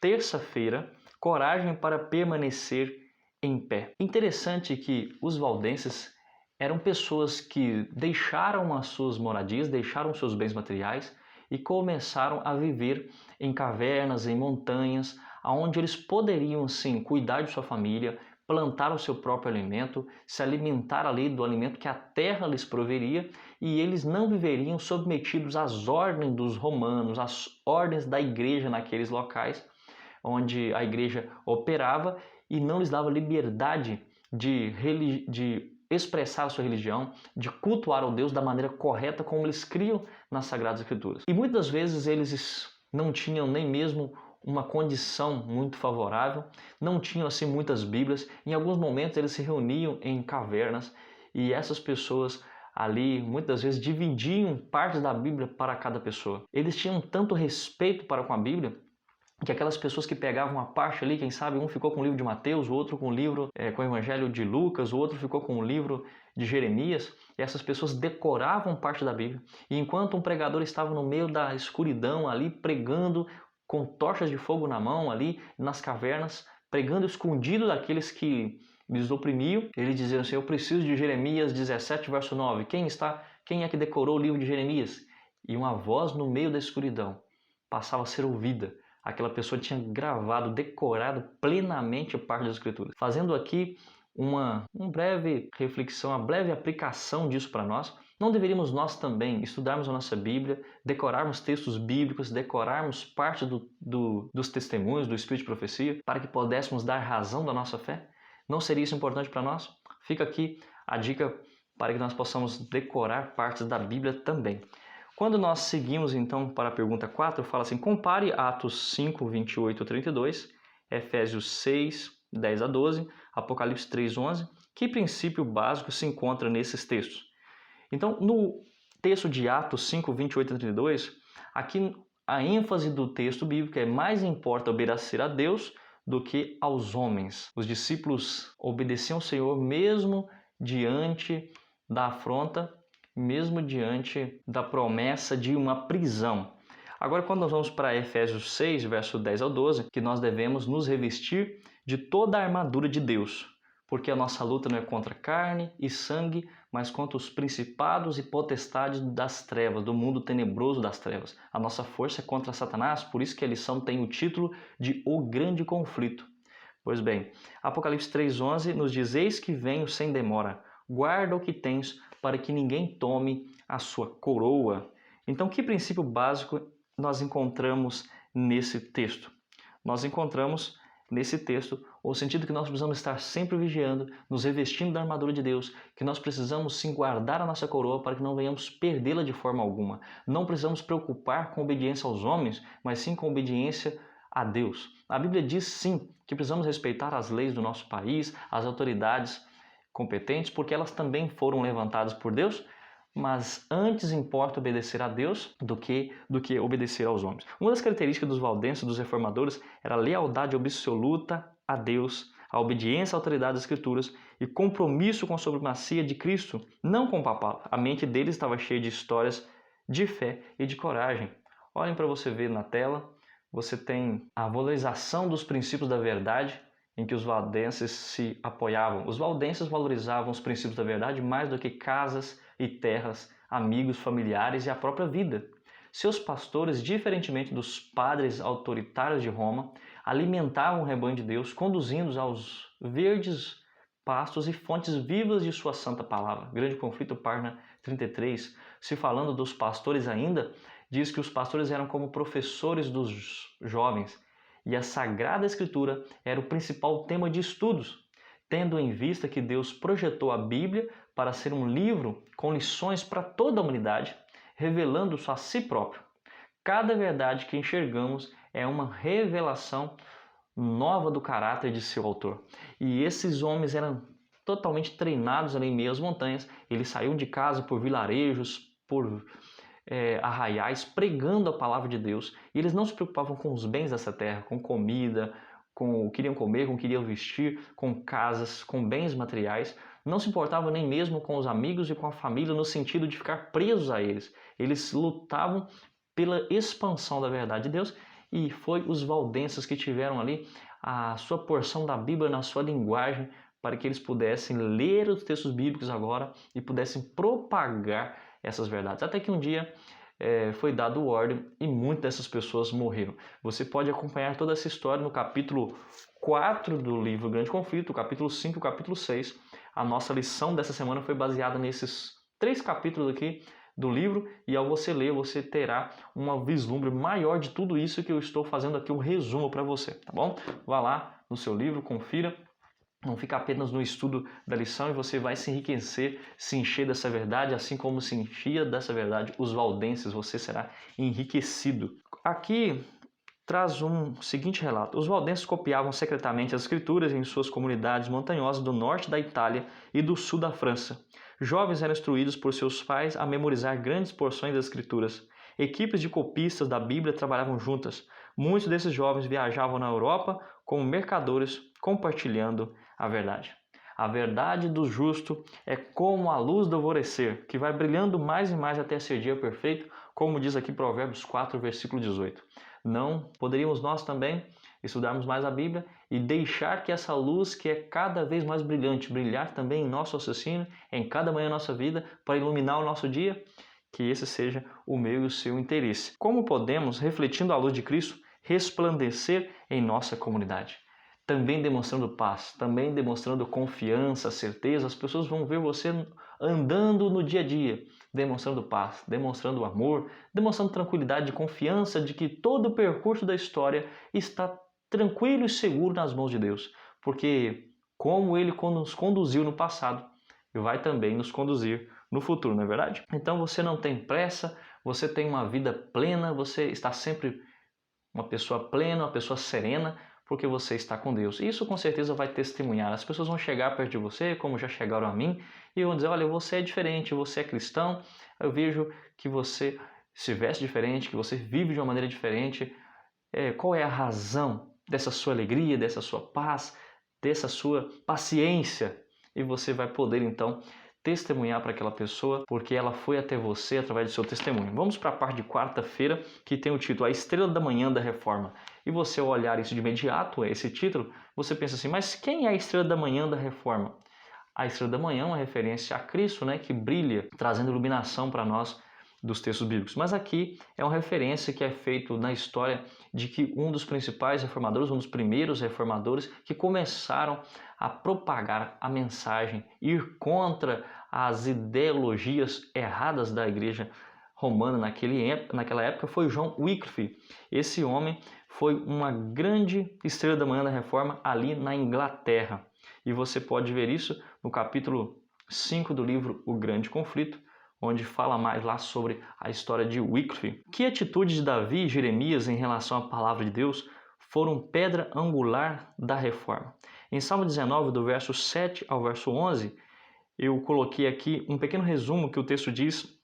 terça-feira, coragem para permanecer em pé. Interessante que os valdenses eram pessoas que deixaram as suas moradias, deixaram seus bens materiais e começaram a viver em cavernas, em montanhas, onde eles poderiam sim cuidar de sua família, plantar o seu próprio alimento, se alimentar ali do alimento que a terra lhes proveria, e eles não viveriam submetidos às ordens dos romanos, às ordens da igreja naqueles locais onde a igreja operava e não lhes dava liberdade de expressar a sua religião, de cultuar ao Deus da maneira correta como eles criam nas Sagradas Escrituras. E muitas vezes eles não tinham nem mesmo uma condição muito favorável, não tinham assim muitas Bíblias. Em alguns momentos eles se reuniam em cavernas e essas pessoas ali muitas vezes dividiam partes da Bíblia para cada pessoa. Eles tinham tanto respeito para com a Bíblia que aquelas pessoas que pegavam a parte ali, quem sabe um ficou com o livro de Mateus, o outro com o livro com o Evangelho de Lucas, o outro ficou com o livro de Jeremias, e essas pessoas decoravam parte da Bíblia. E enquanto um pregador estava no meio da escuridão ali, pregando com tochas de fogo na mão ali, nas cavernas, pregando escondido daqueles que lhes oprimiam, ele dizia assim: eu preciso de Jeremias 17, verso 9. Quem é que decorou o livro de Jeremias? E uma voz no meio da escuridão passava a ser ouvida. Aquela pessoa tinha gravado, decorado plenamente parte das Escrituras. Fazendo aqui uma breve reflexão, uma breve aplicação disso para nós, não deveríamos nós também estudarmos a nossa Bíblia, decorarmos textos bíblicos, decorarmos parte dos testemunhos, do Espírito de Profecia, para que pudéssemos dar razão da nossa fé? Não seria isso importante para nós? Fica aqui a dica para que nós possamos decorar partes da Bíblia também. Quando nós seguimos então para a pergunta 4, fala assim: compare Atos 5, 28 a 32, Efésios 6, 10 a 12, Apocalipse 3, 11. Que princípio básico se encontra nesses textos? Então, no texto de Atos 5, 28 a 32, aqui a ênfase do texto bíblico é: mais importa obedecer a Deus do que aos homens. Os discípulos obedeciam ao Senhor mesmo diante da afronta, mesmo diante da promessa de uma prisão. Agora, quando nós vamos para Efésios 6, verso 10 ao 12, que nós devemos nos revestir de toda a armadura de Deus, porque a nossa luta não é contra carne e sangue, mas contra os principados e potestades das trevas, do mundo tenebroso das trevas. A nossa força é contra Satanás, por isso que a lição tem o título de O Grande Conflito. Pois bem, Apocalipse 3,11 nos diz: eis que venho sem demora, guarda o que tens para que ninguém tome a sua coroa. Então, que princípio básico nós encontramos nesse texto? Nós encontramos nesse texto o sentido que nós precisamos estar sempre vigiando, nos revestindo da armadura de Deus, que nós precisamos sim guardar a nossa coroa para que não venhamos perdê-la de forma alguma. Não precisamos preocupar com obediência aos homens, mas sim com obediência a Deus. A Bíblia diz sim que precisamos respeitar as leis do nosso país, as autoridades competentes, porque elas também foram levantadas por Deus, mas antes importa obedecer a Deus do que obedecer aos homens. Uma das características dos valdenses, dos reformadores, era a lealdade absoluta a Deus, a obediência à autoridade das Escrituras e compromisso com a supremacia de Cristo, não com o papado. A mente deles estava cheia de histórias de fé e de coragem. Olhem para você ver na tela, você tem a valorização dos princípios da verdade, em que os valdenses se apoiavam. Os valdenses valorizavam os princípios da verdade mais do que casas e terras, amigos, familiares e a própria vida. Seus pastores, diferentemente dos padres autoritários de Roma, alimentavam o rebanho de Deus, conduzindo-os aos verdes pastos e fontes vivas de sua santa palavra. Grande Conflito, página 33. Se falando dos pastores ainda, diz que os pastores eram como professores dos jovens, e a Sagrada Escritura era o principal tema de estudos, tendo em vista que Deus projetou a Bíblia para ser um livro com lições para toda a humanidade, revelando-se a si próprio. Cada verdade que enxergamos é uma revelação nova do caráter de seu autor. E esses homens eram totalmente treinados ali em meio às montanhas. Eles saíam de casa por vilarejos, por arraiais, pregando a palavra de Deus, e eles não se preocupavam com os bens dessa terra, com comida, com o que queriam comer, com o que queriam vestir, com casas, com bens materiais, não se importavam nem mesmo com os amigos e com a família no sentido de ficar presos a eles. Eles lutavam pela expansão da verdade de Deus, e foi os valdenses que tiveram ali a sua porção da Bíblia na sua linguagem, para que eles pudessem ler os textos bíblicos agora e pudessem propagar essas verdades. Até que um dia foi dado ordem e muitas dessas pessoas morreram. Você pode acompanhar toda essa história no capítulo 4 do livro Grande Conflito, o capítulo 5 e o capítulo 6. A nossa lição dessa semana foi baseada nesses 3 capítulos aqui do livro, e ao você ler, você terá um vislumbre maior de tudo isso que eu estou fazendo aqui, um resumo para você, tá bom? Vá lá no seu livro, confira. Não fica apenas no estudo da lição, e você vai se enriquecer, se encher dessa verdade, assim como se enchia dessa verdade os valdenses, você será enriquecido. Aqui traz um seguinte relato: os valdenses copiavam secretamente as escrituras em suas comunidades montanhosas do norte da Itália e do sul da França. Jovens eram instruídos por seus pais a memorizar grandes porções das escrituras. Equipes de copistas da Bíblia trabalhavam juntas. Muitos desses jovens viajavam na Europa como mercadores, compartilhando a verdade. A verdade do justo é como a luz do alvorecer, que vai brilhando mais e mais até ser dia perfeito, como diz aqui Provérbios 4, versículo 18. Não poderíamos nós também estudarmos mais a Bíblia e deixar que essa luz, que é cada vez mais brilhante, brilhar também em nosso raciocínio, em cada manhã da nossa vida, para iluminar o nosso dia? Que esse seja o meu e o seu interesse. Como podemos, refletindo a luz de Cristo, resplandecer em nossa comunidade? Também demonstrando paz, também demonstrando confiança, certeza. As pessoas vão ver você andando no dia a dia, demonstrando paz, demonstrando amor, demonstrando tranquilidade, confiança de que todo o percurso da história está tranquilo e seguro nas mãos de Deus. Porque como Ele nos conduziu no passado, vai também nos conduzir no futuro, não é verdade? Então você não tem pressa, você tem uma vida plena, você está sempre uma pessoa plena, uma pessoa serena, porque você está com Deus. Isso com certeza vai testemunhar. As pessoas vão chegar perto de você, como já chegaram a mim, e vão dizer: olha, você é diferente, você é cristão, eu vejo que você se veste diferente, que você vive de uma maneira diferente. Qual é a razão dessa sua alegria, dessa sua paz, dessa sua paciência? E você vai poder então testemunhar para aquela pessoa, porque ela foi até você através do seu testemunho. Vamos para a parte de quarta-feira, que tem o título A Estrela da Manhã da Reforma. E você, ao olhar isso de imediato, esse título, você pensa assim: mas quem é a Estrela da Manhã da Reforma? A Estrela da Manhã é uma referência a Cristo, né, que brilha, trazendo iluminação para nós dos textos bíblicos. Mas aqui é uma referência que é feito na história de que um dos principais reformadores, um dos primeiros reformadores que começaram a propagar a mensagem, ir contra as ideologias erradas da igreja romana naquela época foi John Wycliffe. Esse homem foi uma grande estrela da manhã da reforma ali na Inglaterra. E você pode ver isso no capítulo 5 do livro O Grande Conflito, onde fala mais lá sobre a história de Wycliffe. Que atitudes de Davi e Jeremias em relação à palavra de Deus foram pedra angular da reforma? Em Salmo 19, do verso 7 ao verso 11, eu coloquei aqui um pequeno resumo que o texto diz: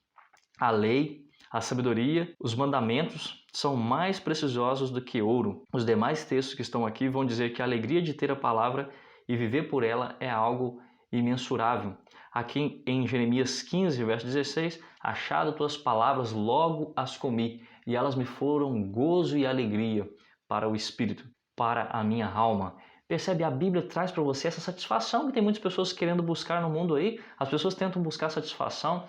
a lei, a sabedoria, os mandamentos são mais preciosos do que ouro. Os demais textos que estão aqui vão dizer que a alegria de ter a palavra e viver por ela é algo imensurável. Aqui em Jeremias 15, verso 16, achado tuas palavras, logo as comi, e elas me foram gozo e alegria para o espírito, para a minha alma. Percebe? A Bíblia traz para você essa satisfação que tem muitas pessoas querendo buscar no mundo aí. As pessoas tentam buscar satisfação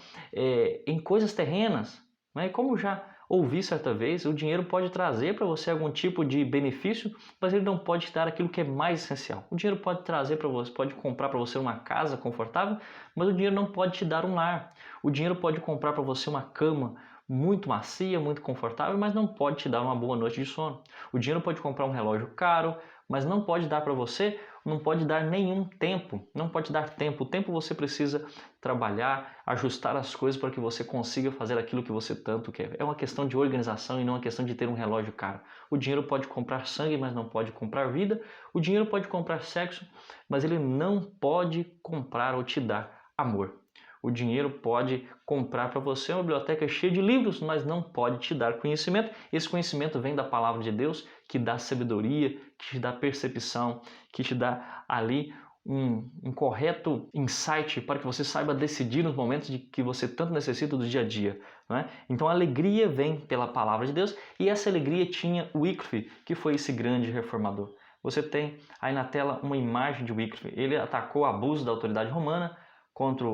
em coisas terrenas. Né? Como já ouvi certa vez, o dinheiro pode trazer para você algum tipo de benefício, mas ele não pode te dar aquilo que é mais essencial. O dinheiro pode trazer para você, pode comprar para você uma casa confortável, mas o dinheiro não pode te dar um lar. O dinheiro pode comprar para você uma cama muito macia, muito confortável, mas não pode te dar uma boa noite de sono. O dinheiro pode comprar um relógio caro, mas não pode dar para você, não pode dar nenhum tempo, não pode dar tempo. O tempo você precisa trabalhar, ajustar as coisas para que você consiga fazer aquilo que você tanto quer. É uma questão de organização e não uma questão de ter um relógio caro. O dinheiro pode comprar sangue, mas não pode comprar vida. O dinheiro pode comprar sexo, mas ele não pode comprar ou te dar amor. O dinheiro pode comprar para você uma biblioteca cheia de livros, mas não pode te dar conhecimento. Esse conhecimento vem da palavra de Deus, que dá sabedoria, que te dá percepção, que te dá ali um correto insight para que você saiba decidir nos momentos de que você tanto necessita do dia a dia. Não é? Então a alegria vem pela palavra de Deus, e essa alegria tinha Wycliffe, que foi esse grande reformador. Você tem aí na tela uma imagem de Wycliffe. Ele atacou o abuso da autoridade romana contra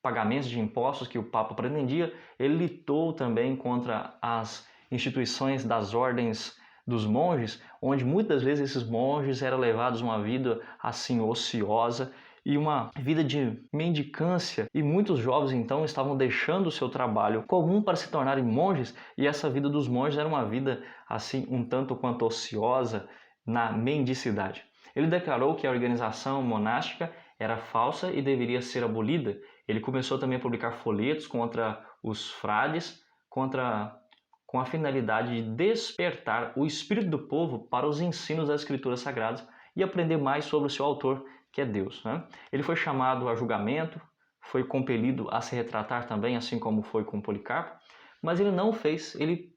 pagamentos de impostos que o Papa pretendia. Ele lutou também contra as instituições das ordens dos monges, onde muitas vezes esses monges eram levados a uma vida assim ociosa e uma vida de mendicância, e muitos jovens então estavam deixando o seu trabalho comum para se tornarem monges, e essa vida dos monges era uma vida assim um tanto quanto ociosa na mendicidade. Ele declarou que a organização monástica era falsa e deveria ser abolida. Ele começou também a publicar folhetos contra os frades, com a finalidade de despertar o espírito do povo para os ensinos das Escrituras Sagradas e aprender mais sobre o seu autor, que é Deus. Né? Ele foi chamado a julgamento, foi compelido a se retratar também, assim como foi com Policarpo, mas ele não fez, ele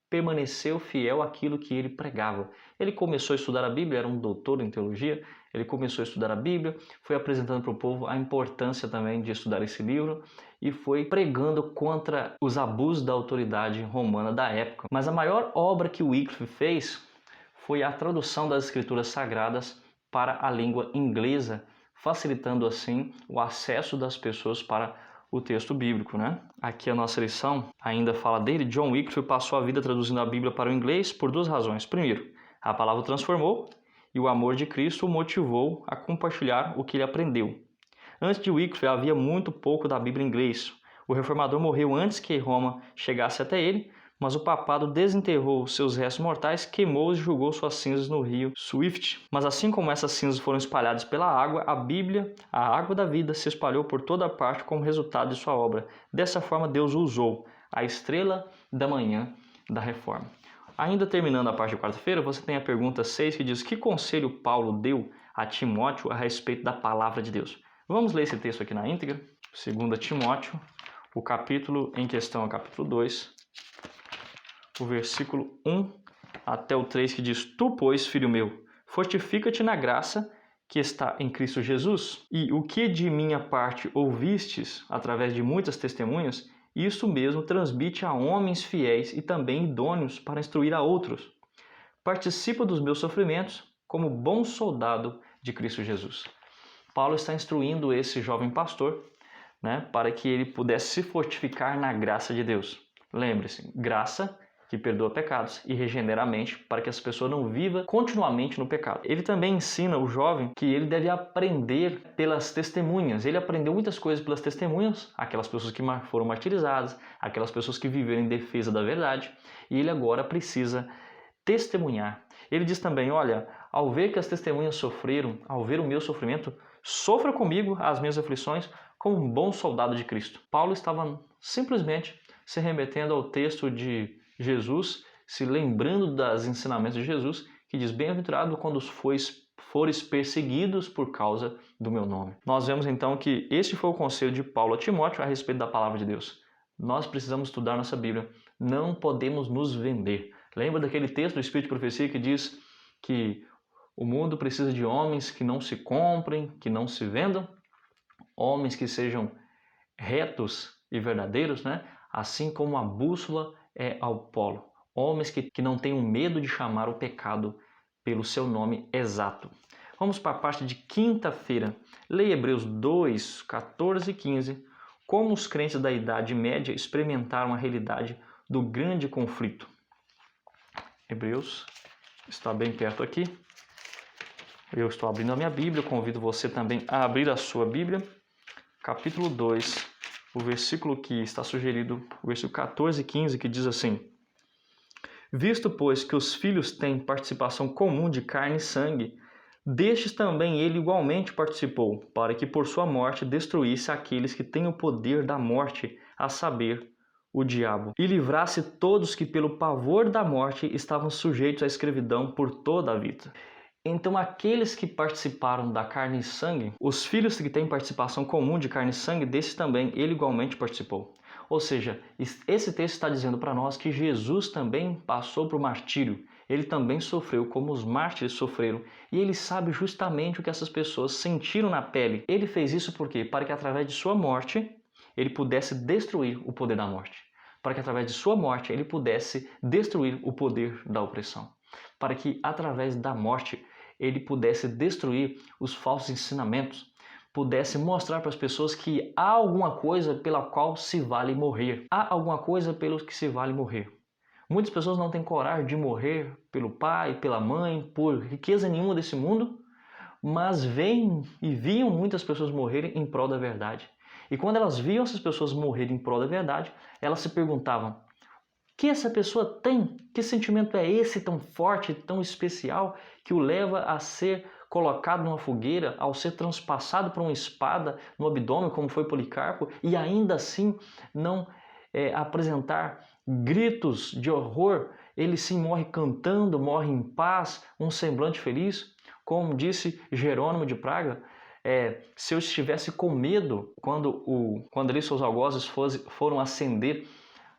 permaneceu fiel àquilo que ele pregava. Ele começou a estudar a Bíblia, era um doutor em teologia, ele começou a estudar a Bíblia, foi apresentando para o povo a importância também de estudar esse livro e foi pregando contra os abusos da autoridade romana da época. Mas a maior obra que Wycliffe fez foi a tradução das Escrituras Sagradas para a língua inglesa, facilitando assim o acesso das pessoas para o texto bíblico, né? Aqui a nossa lição ainda fala dele. John Wycliffe passou a vida traduzindo a Bíblia para o inglês por duas razões. Primeiro, a palavra o transformou e o amor de Cristo o motivou a compartilhar o que ele aprendeu. Antes de Wycliffe havia muito pouco da Bíblia em inglês. O reformador morreu antes que Roma chegasse até ele, mas o papado desenterrou seus restos mortais, queimou-os e jogou suas cinzas no rio Swift. Mas assim como essas cinzas foram espalhadas pela água, a Bíblia, a água da vida, se espalhou por toda parte como resultado de sua obra. Dessa forma, Deus o usou, a estrela da manhã da reforma. Ainda terminando a parte de quarta-feira, você tem a pergunta 6 que diz: que conselho Paulo deu a Timóteo a respeito da palavra de Deus? Vamos ler esse texto aqui na íntegra. 2 Timóteo, o capítulo em questão é o capítulo 2, o versículo 1 até o 3, que diz: Tu, pois, filho meu, fortifica-te na graça que está em Cristo Jesus, e o que de minha parte ouvistes através de muitas testemunhas, isso mesmo transmite a homens fiéis e também idôneos para instruir a outros. Participa dos meus sofrimentos como bom soldado de Cristo Jesus. Paulo está instruindo esse jovem pastor né, para que ele pudesse se fortificar na graça de Deus. Lembre-se, graça que perdoa pecados e regenera a mente para que as pessoas não vivam continuamente no pecado. Ele também ensina o jovem que ele deve aprender pelas testemunhas. Ele aprendeu muitas coisas pelas testemunhas, aquelas pessoas que foram martirizadas, aquelas pessoas que viveram em defesa da verdade, e ele agora precisa testemunhar. Ele diz também, olha, ao ver que as testemunhas sofreram, ao ver o meu sofrimento, sofra comigo as minhas aflições como um bom soldado de Cristo. Paulo estava simplesmente se remetendo ao texto de Jesus, se lembrando dos ensinamentos de Jesus, que diz, bem-aventurado quando fores perseguidos por causa do meu nome. Nós vemos então que este foi o conselho de Paulo a Timóteo a respeito da palavra de Deus. Nós precisamos estudar nossa Bíblia, não podemos nos vender. Lembra daquele texto do Espírito de Profecia que diz que o mundo precisa de homens que não se comprem, que não se vendam, homens que sejam retos e verdadeiros, né? Assim como a bússola é ao polo. Homens que não tenham medo de chamar o pecado pelo seu nome exato. Vamos para a parte de quinta-feira. Leia Hebreus 2, 14 e 15. Como os crentes da Idade Média experimentaram a realidade do grande conflito. Hebreus está bem perto aqui. Eu estou abrindo a minha Bíblia, convido você também a abrir a sua Bíblia. Capítulo 2, o versículo que está sugerido, o versículo 14 e 15, que diz assim: Visto, pois, que os filhos têm participação comum de carne e sangue, destes também ele igualmente participou, para que por sua morte destruísse aqueles que têm o poder da morte, a saber, o diabo, e livrasse todos que pelo pavor da morte estavam sujeitos à escravidão por toda a vida. Então, aqueles que participaram da carne e sangue, os filhos que têm participação comum de carne e sangue, desses também ele igualmente participou. Ou seja, esse texto está dizendo para nós que Jesus também passou por martírio. Ele também sofreu como os mártires sofreram. E ele sabe justamente o que essas pessoas sentiram na pele. Ele fez isso por quê? Para que através de sua morte, ele pudesse destruir o poder da morte. Para que através de sua morte, ele pudesse destruir o poder da opressão. Para que através da morte, ele pudesse destruir os falsos ensinamentos, pudesse mostrar para as pessoas que há alguma coisa pela qual se vale morrer. Há alguma coisa pelo que se vale morrer. Muitas pessoas não têm coragem de morrer pelo pai, pela mãe, por riqueza nenhuma desse mundo, mas veem e viam muitas pessoas morrerem em prol da verdade. E quando elas viam essas pessoas morrerem em prol da verdade, elas se perguntavam: o que essa pessoa tem? Que sentimento é esse tão forte, tão especial, que o leva a ser colocado numa fogueira, ao ser transpassado por uma espada no abdômen, como foi Policarpo, e ainda assim não apresentar gritos de horror? Ele sim morre cantando, morre em paz, um semblante feliz. Como disse Jerônimo de Praga, se eu estivesse com medo quando ali seus algozes foram acender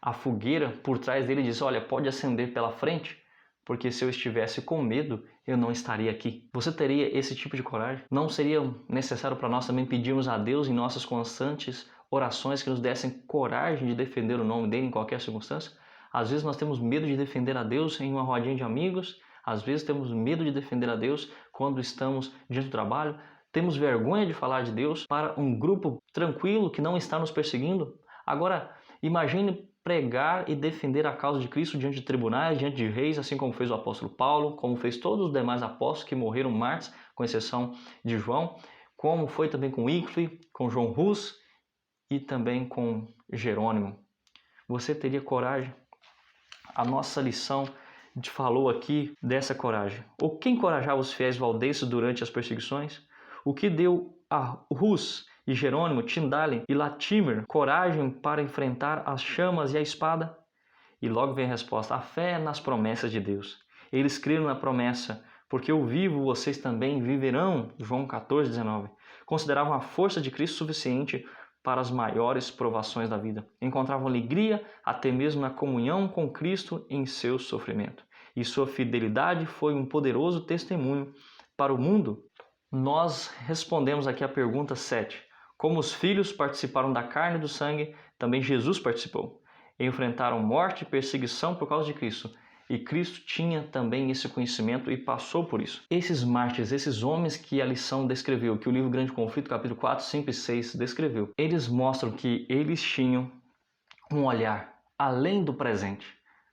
a fogueira, por trás dele diz, olha, pode acender pela frente, porque se eu estivesse com medo, eu não estaria aqui. Você teria esse tipo de coragem? Não seria necessário para nós também pedirmos a Deus em nossas constantes orações que nos dessem coragem de defender o nome dele em qualquer circunstância? Às vezes nós temos medo de defender a Deus em uma rodinha de amigos, às vezes temos medo de defender a Deus quando estamos diante do trabalho, temos vergonha de falar de Deus para um grupo tranquilo que não está nos perseguindo. Agora, imagine pregar e defender a causa de Cristo diante de tribunais, diante de reis, assim como fez o apóstolo Paulo, como fez todos os demais apóstolos que morreram mártires, com exceção de João, como foi também com Wycliffe, com João Hus e também com Jerônimo. Você teria coragem? A nossa lição falou aqui dessa coragem. O que encorajava os fiéis valdenses durante as perseguições? O que deu a Hus e Jerônimo, Tyndale e Latimer coragem para enfrentar as chamas e a espada? E logo vem a resposta: a fé nas promessas de Deus. Eles creram na promessa, porque eu vivo, vocês também viverão. João 14, 19. Consideravam a força de Cristo suficiente para as maiores provações da vida. Encontravam alegria até mesmo na comunhão com Cristo em seu sofrimento. E sua fidelidade foi um poderoso testemunho para o mundo. Nós respondemos aqui a pergunta 7. Como os filhos participaram da carne e do sangue, também Jesus participou. Enfrentaram morte e perseguição por causa de Cristo. E Cristo tinha também esse conhecimento e passou por isso. Esses mártires, esses homens que a lição descreveu, que o livro Grande Conflito, capítulo 4, 5 e 6 descreveu, eles mostram que eles tinham um olhar além do presente.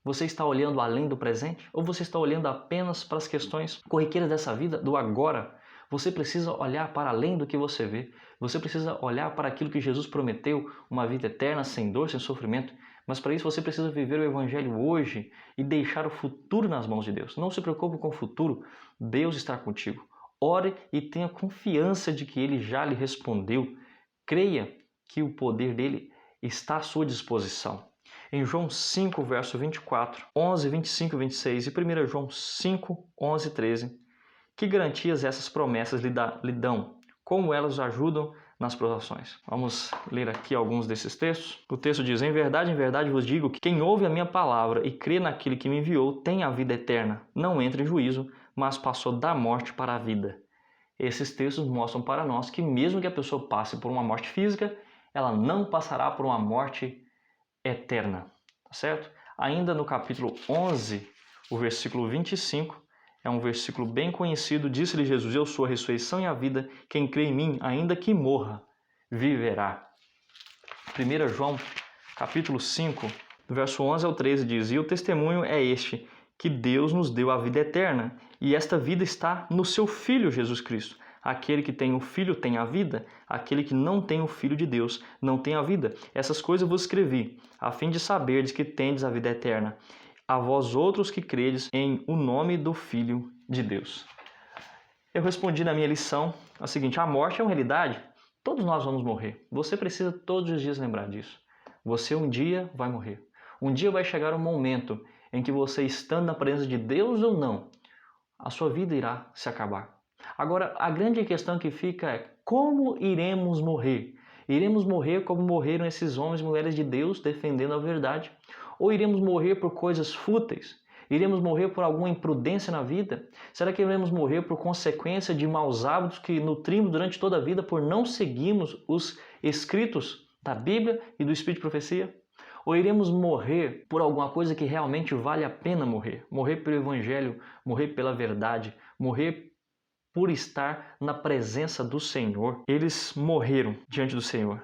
Você está olhando além do presente? Ou você está olhando apenas para as questões corriqueiras dessa vida, do agora? Você precisa olhar para além do que você vê. Você precisa olhar para aquilo que Jesus prometeu, uma vida eterna, sem dor, sem sofrimento. Mas para isso você precisa viver o Evangelho hoje e deixar o futuro nas mãos de Deus. Não se preocupe com o futuro, Deus está contigo. Ore e tenha confiança de que Ele já lhe respondeu. Creia que o poder dele está à sua disposição. Em João 5, verso 24, 11, 25 e 26 e 1 João 5, 11 e 13, que garantias essas promessas lhe dão? Como elas ajudam nas provações? Vamos ler aqui alguns desses textos. O texto diz: em verdade vos digo que quem ouve a minha palavra e crê naquele que me enviou tem a vida eterna. Não entra em juízo, mas passou da morte para a vida. Esses textos mostram para nós que mesmo que a pessoa passe por uma morte física, ela não passará por uma morte eterna, tá certo? Ainda no capítulo 11, o versículo 25, é um versículo bem conhecido. Disse-lhe Jesus: eu sou a ressurreição e a vida, quem crê em mim, ainda que morra, viverá. 1 João, capítulo 5, do verso 11 ao 13 diz: e o testemunho é este, que Deus nos deu a vida eterna, e esta vida está no seu Filho Jesus Cristo. Aquele que tem o Filho tem a vida, aquele que não tem o Filho de Deus não tem a vida. Essas coisas vos escrevi, a fim de saberdes que tendes a vida eterna, a vós outros que credes em o nome do Filho de Deus. Eu respondi na minha lição a seguinte: a morte é uma realidade, todos nós vamos morrer. Você precisa todos os dias lembrar disso. Você um dia vai morrer. Um dia vai chegar um momento em que você, estando na presença de Deus ou não, a sua vida irá se acabar. Agora, a grande questão que fica é: como iremos morrer? Iremos morrer como morreram esses homens e mulheres de Deus defendendo a verdade? Ou iremos morrer por coisas fúteis? Iremos morrer por alguma imprudência na vida? Será que iremos morrer por consequência de maus hábitos que nutrimos durante toda a vida por não seguirmos os escritos da Bíblia e do Espírito de Profecia? Ou iremos morrer por alguma coisa que realmente vale a pena morrer? Morrer pelo Evangelho, morrer pela verdade, morrer por estar na presença do Senhor. Eles morreram diante do Senhor.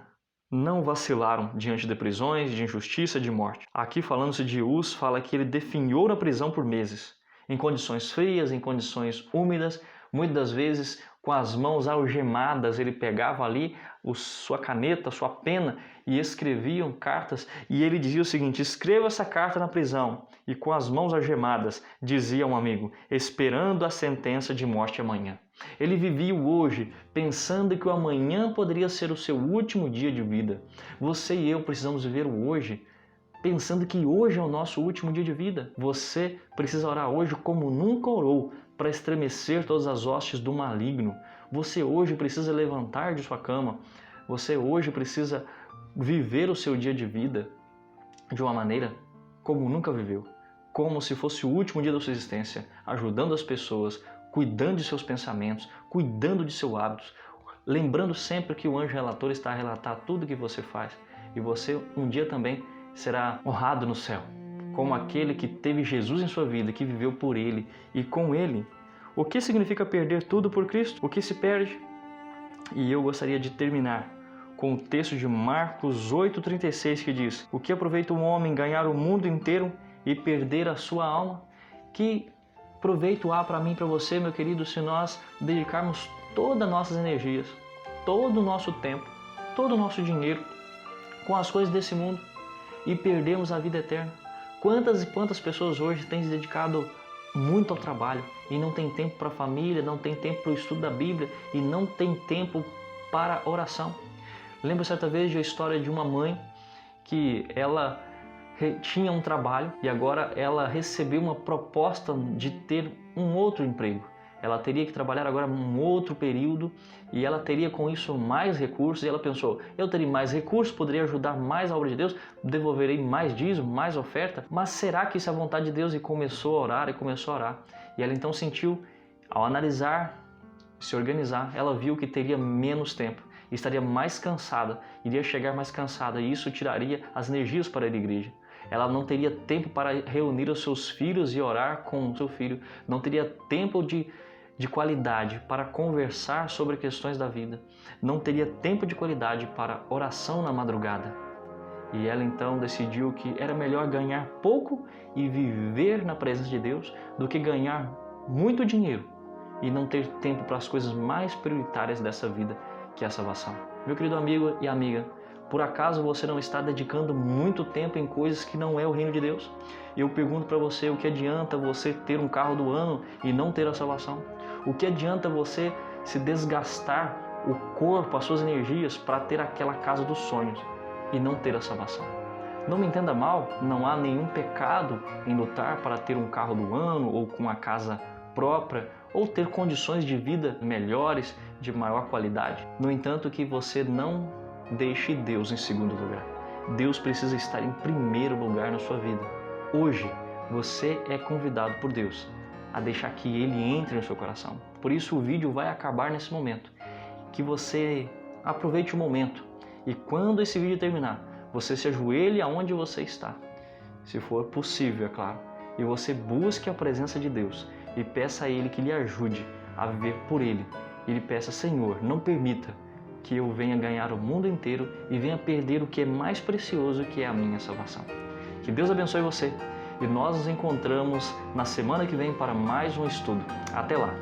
Não vacilaram diante de prisões, de injustiça, de morte. Aqui, falando-se de Uz, fala que ele definhou na prisão por meses, em condições frias, em condições úmidas, muitas das vezes com as mãos algemadas. Ele pegava ali sua caneta, sua pena e escreviam cartas, e ele dizia o seguinte: escreva essa carta na prisão, e com as mãos algemadas, dizia um amigo, esperando a sentença de morte amanhã. Ele vivia o hoje, pensando que o amanhã poderia ser o seu último dia de vida. Você e eu precisamos viver o hoje, pensando que hoje é o nosso último dia de vida. Você precisa orar hoje como nunca orou, para estremecer todas as hostes do maligno. Você hoje precisa levantar de sua cama. Você hoje precisa viver o seu dia de vida de uma maneira como nunca viveu. Como se fosse o último dia da sua existência, ajudando as pessoas, cuidando de seus pensamentos, cuidando de seus hábitos, lembrando sempre que o anjo relator está a relatar tudo que você faz. E você um dia também será honrado no céu, como aquele que teve Jesus em sua vida, que viveu por Ele e com Ele. O que significa perder tudo por Cristo? O que se perde? E eu gostaria de terminar com o texto de Marcos 8,36, que diz: o que aproveita um homem ganhar o mundo inteiro e perder a sua alma? Que proveito há para mim e para você, meu querido, se nós dedicarmos todas as nossas energias, todo o nosso tempo, todo o nosso dinheiro com as coisas desse mundo e perdermos a vida eterna? Quantas e quantas pessoas hoje têm se dedicado muito ao trabalho e não tem tempo para a família, não tem tempo para o estudo da Bíblia e não tem tempo para oração? Lembro certa vez de a história de uma mãe que ela tinha um trabalho e agora ela recebeu uma proposta de ter um outro emprego. Ela teria que trabalhar agora um outro período e ela teria com isso mais recursos. E ela pensou: eu teria mais recursos, poderia ajudar mais a obra de Deus, devolverei mais dízimo, mais oferta. Mas será que isso é a vontade de Deus? E começou a orar e começou a orar. E ela então sentiu, ao analisar, se organizar, ela viu que teria menos tempo, estaria mais cansada, iria chegar mais cansada e isso tiraria as energias para ir à igreja. ela não teria tempo para reunir os seus filhos e orar com o seu filho, não teria tempo de qualidade para conversar sobre questões da vida, não teria tempo de qualidade para oração na madrugada. E ela então decidiu que era melhor ganhar pouco e viver na presença de Deus do que ganhar muito dinheiro e não ter tempo para as coisas mais prioritárias dessa vida, que é a salvação. Meu querido amigo e amiga, por acaso você não está dedicando muito tempo em coisas que não é o reino de Deus? Eu pergunto para você, o que adianta você ter um carro do ano e não ter a salvação? O que adianta você se desgastar o corpo, as suas energias para ter aquela casa dos sonhos e não ter a salvação? Não me entenda mal, não há nenhum pecado em lutar para ter um carro do ano ou com uma casa própria ou ter condições de vida melhores, de maior qualidade. No entanto, que você não deixe Deus em segundo lugar. Deus precisa estar em primeiro lugar na sua vida. Hoje, você é convidado por Deus a deixar que Ele entre no seu coração. Por isso, o vídeo vai acabar nesse momento. Que você aproveite o momento e quando esse vídeo terminar, você se ajoelhe aonde você está, se for possível, é claro, e você busque a presença de Deus e peça a Ele que lhe ajude a viver por Ele. E lhe peça, Senhor, não permita que eu venha ganhar o mundo inteiro e venha perder o que é mais precioso, que é a minha salvação. Que Deus abençoe você e nós nos encontramos na semana que vem para mais um estudo. Até lá!